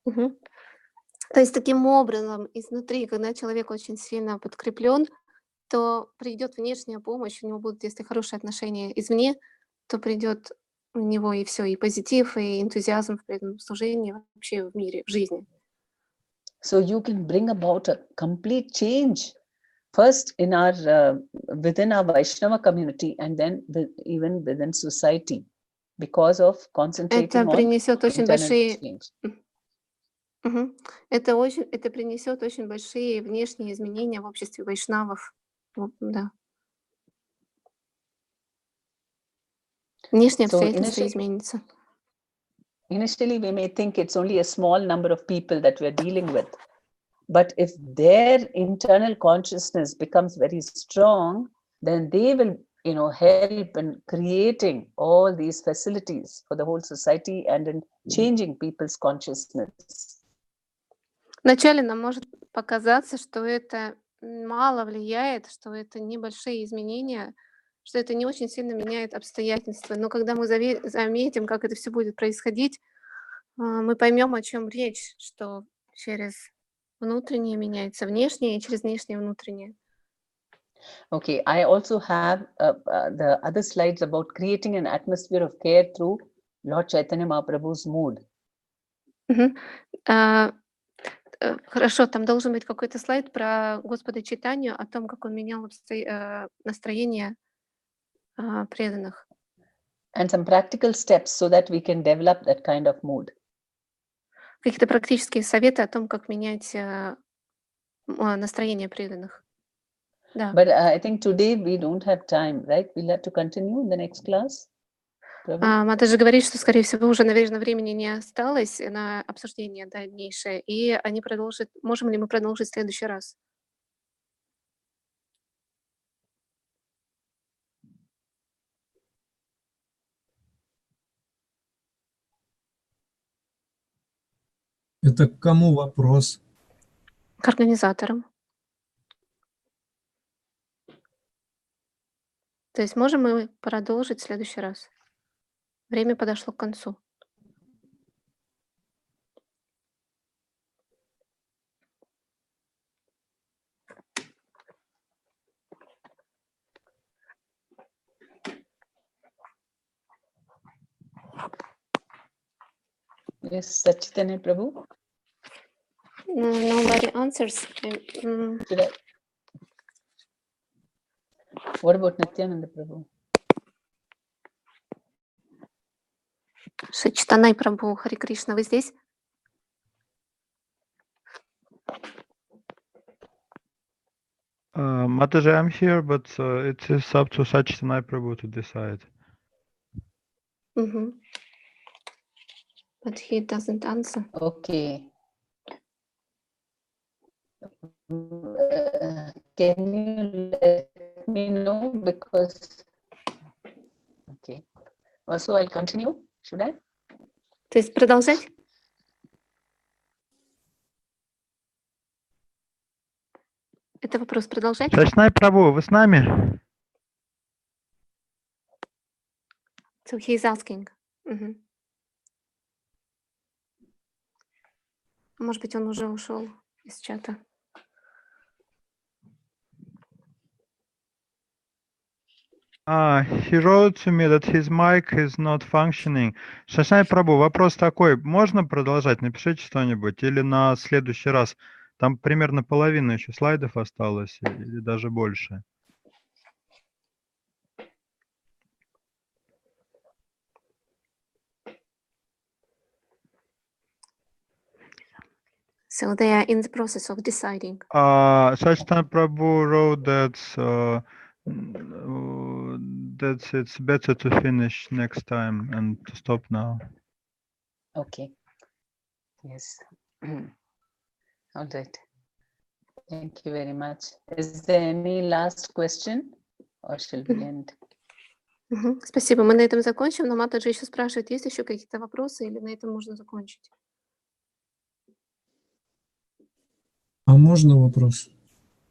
То есть таким образом, изнутри, когда человек очень сильно подкреплен, то придет внешняя помощь, у него будут, если хорошие отношения извне, то придет у него и все, и позитив, и энтузиазм в преданном служении, вообще в мире, в жизни. So you can bring about a complete change, first in our within our Vaishnava community, and then even within society, because of concentrating Это on принесет очень internal большие, change. это принесет очень большие внешние изменения в обществе вайшнавов. Да. Внешние So обстоятельства изменятся. initially we may think it's only a small number of people that we're dealing with, but if their internal consciousness becomes very strong, then they will, help in creating all these facilities for the whole society and in changing people's consciousness. Вначале нам может показаться, что это мало влияет, что это небольшие изменения, что это не очень сильно меняет обстоятельства. Но когда мы заметим, как это все будет происходить, мы поймем, о чем речь, что через внутреннее меняется внешнее и через внешнее внутреннее. Okay, I also have the other slides about creating an atmosphere of care through Lord Chaitanya Mahaprabhu's mood. Хорошо, там должен быть какой-то слайд про Господа Чайтанью, о том, как он менял настроение преданных. And some practical steps so that we can develop that kind of mood. Какие-то практические советы о том, как менять настроение преданных. Да. But I think today we don't have time, right? We'll have to continue in the next class. Мата же говорит, что, скорее всего, уже, наверное, времени не осталось на обсуждение дальнейшее, и они продолжат. Можем ли мы продолжить в следующий раз? Это к кому вопрос? К организаторам. То есть можем мы продолжить в следующий раз? Время подошло к концу. Yes, Sachitanya Prabhu. Nobody answers. What about Nityananda Prabhu? Сачитанай Прабху, Хари Кришна, вы здесь? Mataji, I'm here, but it is up to Sachitanai Prabhu to decide. But he doesn't answer. Okay. Can you let me know, because okay. Also, I'll continue. Should I? То есть продолжать? Это вопрос продолжать? Сачитанай Прабhu, вы с нами? So he is asking. Может быть, он уже ушел из чата. He wrote to me that his mic is not functioning. Сачитанай Прабhu, вопрос такой, можно продолжать? Напишите что-нибудь или на следующий раз? Там примерно половина еще слайдов осталось, или даже больше. So they are in the process of deciding. Sachitanya Prabhu wrote that it's better to finish next time and to stop now. Okay. Yes. All right. Thank you very much. Is there any last question, or shall we end? Спасибо. Мы на этом закончим, но Матаджи еще спрашивает, есть еще какие-то вопросы или на этом можно закончить? А можно вопрос?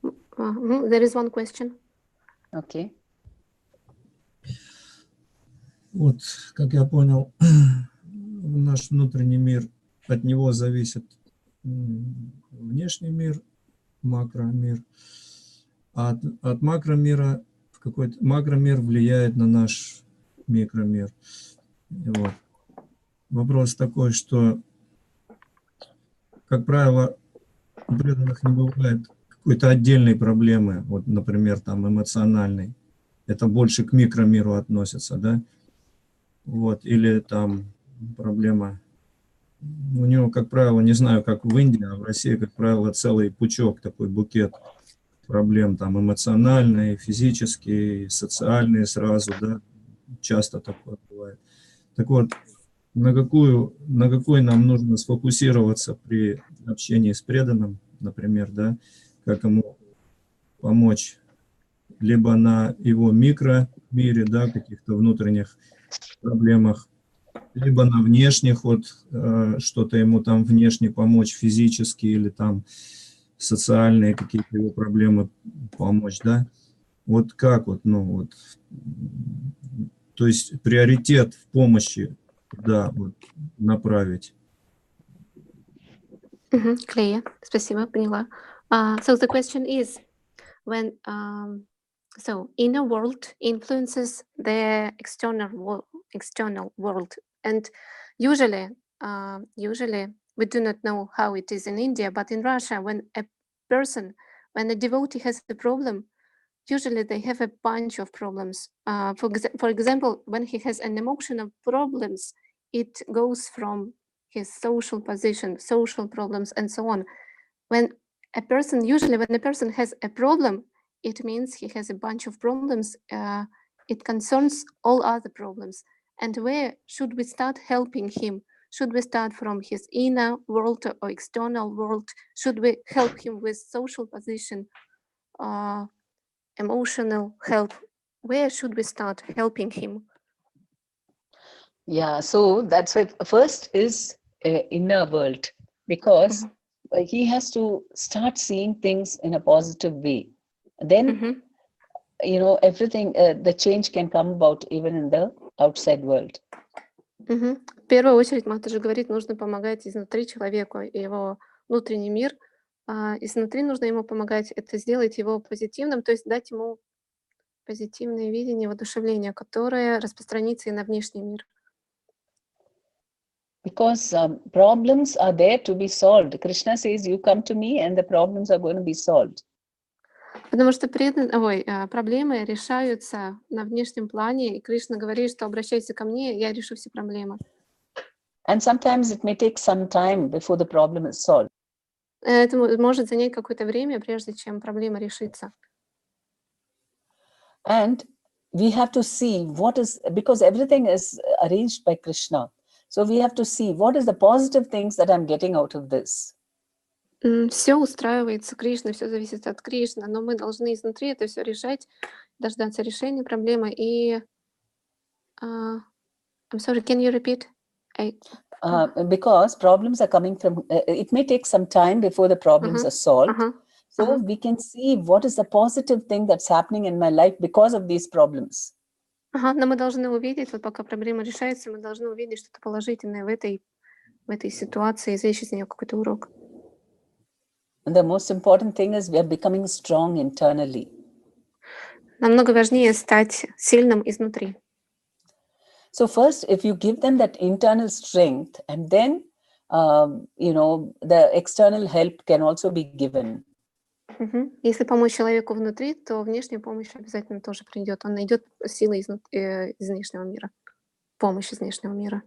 There is one question. Okay. Вот, как я понял, наш внутренний мир, от него зависит внешний мир, макромир. А от макромира макромир влияет на наш микромир. Вот. Вопрос такой, что, как правило, у преданных не бывает какой-то отдельной проблемы, вот, например, там эмоциональной. Это больше к микромиру относится, да? Вот, или там проблема, у него, как правило, не знаю, как в Индии, а в России, как правило, целый пучок, такой букет проблем, там, эмоциональные, физические, социальные сразу, да, часто такое бывает. Так вот, на какой нам нужно сфокусироваться при общении с преданным, например, да, как ему помочь, либо на его микромире, да, каких-то внутренних проблемах, либо на внешних, вот что-то ему там внешне помочь, физически или там социальные какие-то его проблемы помочь, да. Вот как вот, ну вот, то есть приоритет в помощи, да, вот, направить. Clear. Спасибо, поняла. So the question is, when so inner world influences the external world, and usually we do not know how it is in India, but in Russia, when a devotee has a problem, usually they have a bunch of problems. For example, when he has an emotional problems, it goes from his social position, social problems, and so on. When a person has a problem, it means he has a bunch of problems. It concerns all other problems. And where should we start helping him? Should we start from his inner world or external world? Should we help him with social position, emotional help? Where should we start helping him? Yeah, so that's why first is inner world, because he has to start seeing things in a positive way. Then, you know, everything, the change can come about even in the outside world. В первую очередь, Матаджи говорит, нужно помогать изнутри человеку, его внутренний мир. Изнутри нужно ему помогать, это сделать его позитивным, то есть дать ему позитивное видение, воодушевление, которое распространится и на внешний мир. Because problems are there to be solved. Krishna says, you come to me and the problems are going to be solved. Потому что проблемы решаются на внешнем плане, и Кришна говорит, что обращайся ко мне, я решу все проблемы. And sometimes it may take some time before the problem is solved. Это может занять какое-то время, прежде чем проблема решится. And we have to see what is, because everything is arranged by Krishna. So we have to see what is the positive things that I'm getting out of this. Все устраивается Кришной, все зависит от Кришны, но мы должны изнутри это все решать, дождаться решения проблемы. И I'm sorry, can you repeat? Because problems are coming from, it may take some time before the problems are solved. So we can see what is the positive thing that's happening in my life because of these problems. Но мы должны увидеть, вот пока проблема решается, мы должны увидеть что-то положительное в этой ситуации, извлечь из нее какой-то урок. And the most important thing is we are becoming strong internally. Намного важнее стать сильным изнутри. So first, if you give them that internal strength, and then, you know, the external help can also be given. Если помочь человеку внутри, то внешняя помощь обязательно тоже придет. Он найдет силы из внешнего мира. Помощь из внешнего мира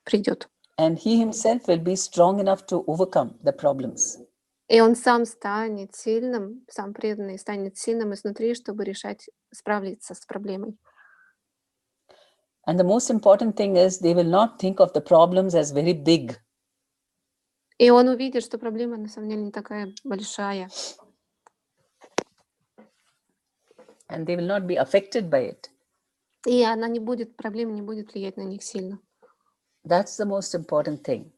придет. And he himself will be strong enough to overcome the problems. И он сам станет сильным, сам преданный станет сильным изнутри, чтобы справиться с проблемой. And the most important thing is they will not think of the problems as very big. И он увидит, что проблема на самом деле не такая большая. And they will not be affected by it. И проблема не будет влиять на них сильно. That's the most important thing.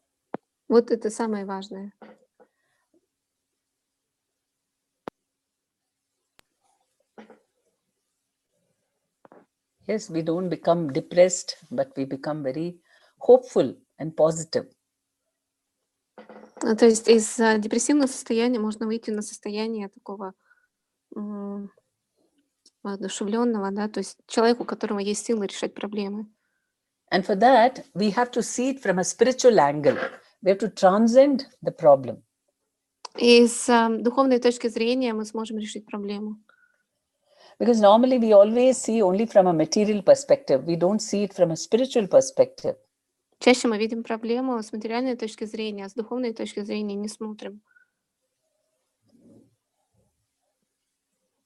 Вот это самое важное. Yes, we don't become depressed, but we become very hopeful and positive. То есть из депрессивного состояния можно выйти на состояние такого воодушевленного, да, то есть человеку, у которого есть силы решать проблемы. And for that, we have to see it from a spiritual angle. We have to transcend the problem. И с духовной точки зрения мы сможем решить проблему. Because normally we always see only from a material perspective. We don't see it from a spiritual perspective. Чаще мы видим проблему с материальной точки зрения, а с духовной точки зрения не смотрим.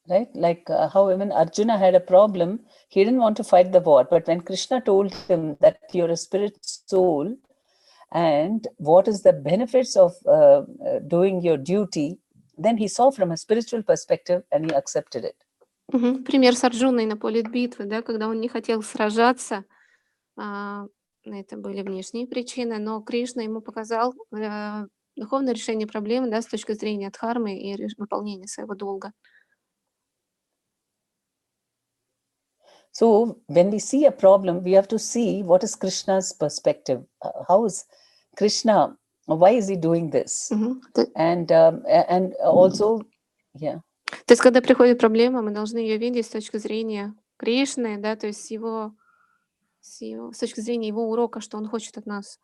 Right? Like how even Arjuna had a problem. He didn't want to fight the war. But when Krishna told him that you're a spirit soul, and what is the benefits of doing your duty, then he saw from a spiritual perspective and he accepted it. Пример с Арджуной на поле битвы, да, когда он не хотел сражаться, это были внешние причины, но Кришна ему показал духовное решение проблемы, да, с точки зрения дхармы и выполнения своего долга. So when we see a problem, we have to see what is Krishna's perspective. How is Krishna? Why is he doing this? And also, yeah. То есть, когда приходит проблема, мы должны ее видеть с точки зрения Кришны, да, то есть с точки зрения его урока, что он хочет от нас.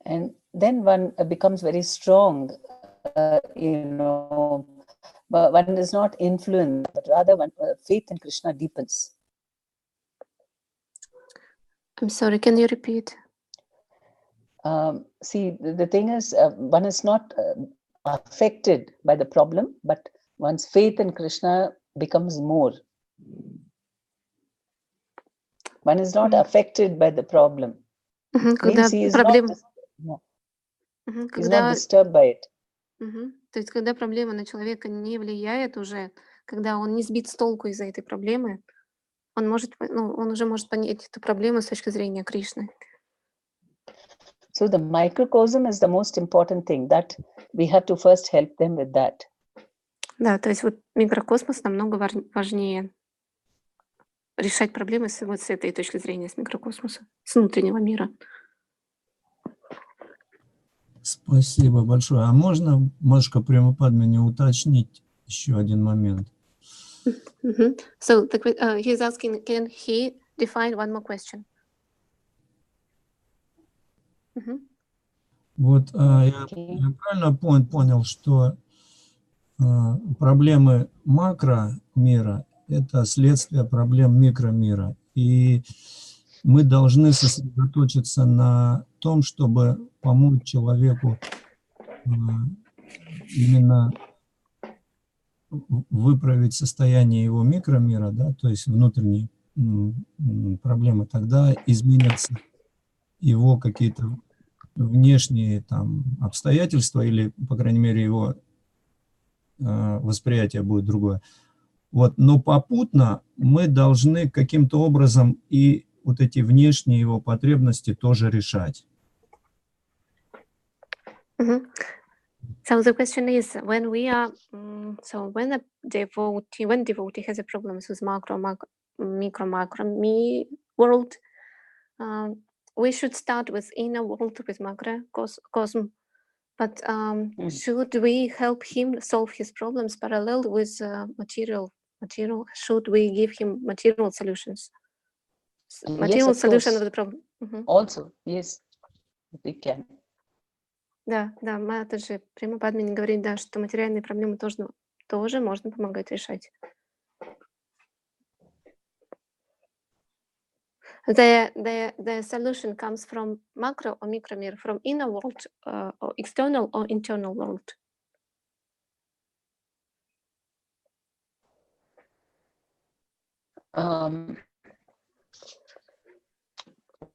And then one becomes very strong, you know. But one is not influenced, but rather one faith in Krishna deepens. I'm sorry, can you repeat? See, the thing is, one is not affected by the problem, but one's faith in Krishna becomes more. One is not affected by the problem. Means he is not disturbed by it. То есть, когда проблема на человека не влияет уже, когда он не сбит с толку из-за этой проблемы, он уже может понять эту проблему с точки зрения Кришны. So the microcosm is the most important thing. That we have to first help them with that. Да, то есть вот микрокосмос намного важнее решать проблемы вот с этой точки зрения, с микрокосмоса, с внутреннего мира. Спасибо большое. А можно, Машка Према Падмини, уточнить еще один момент? So he's asking, can he define one more question? Вот я правильно понял, что проблемы макромира – это следствие проблем микромира. И мы должны сосредоточиться на том, чтобы помочь человеку именно выправить состояние его микромира, да, то есть внутренние проблемы, тогда изменятся его какие-то внешние там обстоятельства или, по крайней мере, его восприятие будет другое. Вот, но попутно мы должны каким-то образом и вот эти внешние его потребности тоже решать. So the question is, when we are, when devotee has a problem with micro world, we should start with inner world, with macrocosm. But should we help him solve his problems parallel with material? Should we give him material solutions? Material solution of the problem. Also, yes, we can. Да, Матаджи Према Падмини говорит, да, что материальные проблемы тоже можно помогать решать. The solution comes from macro or micromir, from inner world, or external or internal world.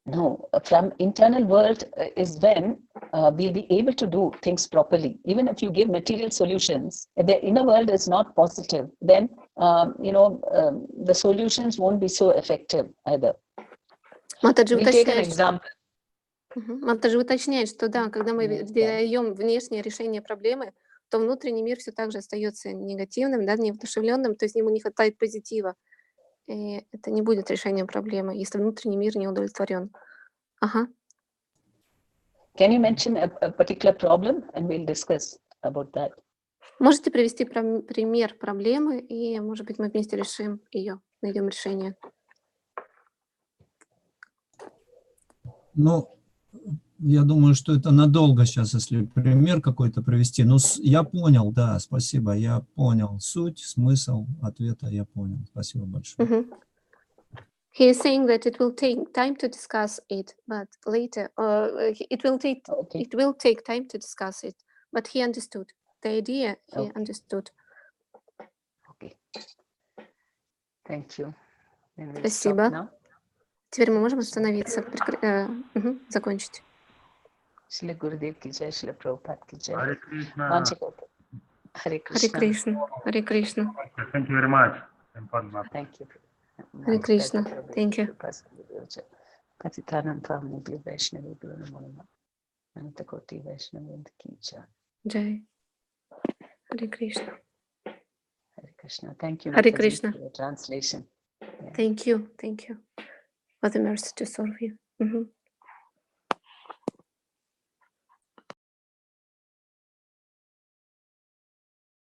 No, from internal world is when we'll be able to do things properly. Even if you give material solutions, if the inner world is not positive, then the solutions won't be so effective either. Матаджи уточняет, что да, когда мы даем внешнее решение проблемы, то внутренний мир все так же остается негативным, да, неодушевленным, то есть ему не хватает позитива. И это не будет решением проблемы, если внутренний мир не удовлетворен. Ага. Can you mention a particular problem and we'll discuss about that? Можете привести пример проблемы, и, может быть, мы вместе решим ее, найдем решение. Ну, я думаю, что это надолго сейчас, если пример какой-то привести. Ну, я понял, да, спасибо. Я понял суть, смысл ответа, я понял. Спасибо большое. He is saying that it will take time to discuss it, but later it will take time to discuss it. But he understood the idea. He understood. Okay. Thank you. Then we'll stop Спасибо. now. Теперь мы можем остановиться, закончить. Shri Gurudev ki jai, Shri Prabhupada ki jai. Hare Krishna. Hare Hare Krishna. Krishna. Hare Krishna. Thank you very much. Thank you. Hare Krishna. Thank you. Patitanam Pavnebhyo Vaishnavebhyo Namo Namah. Anantakoti Vaishnavendra ki jai. Jai. Hare Krishna. Hare Krishna. Thank you, Hare Mataji, Krishna. for the translation. Yeah. Thank you. Thank you for the mercy to serve you.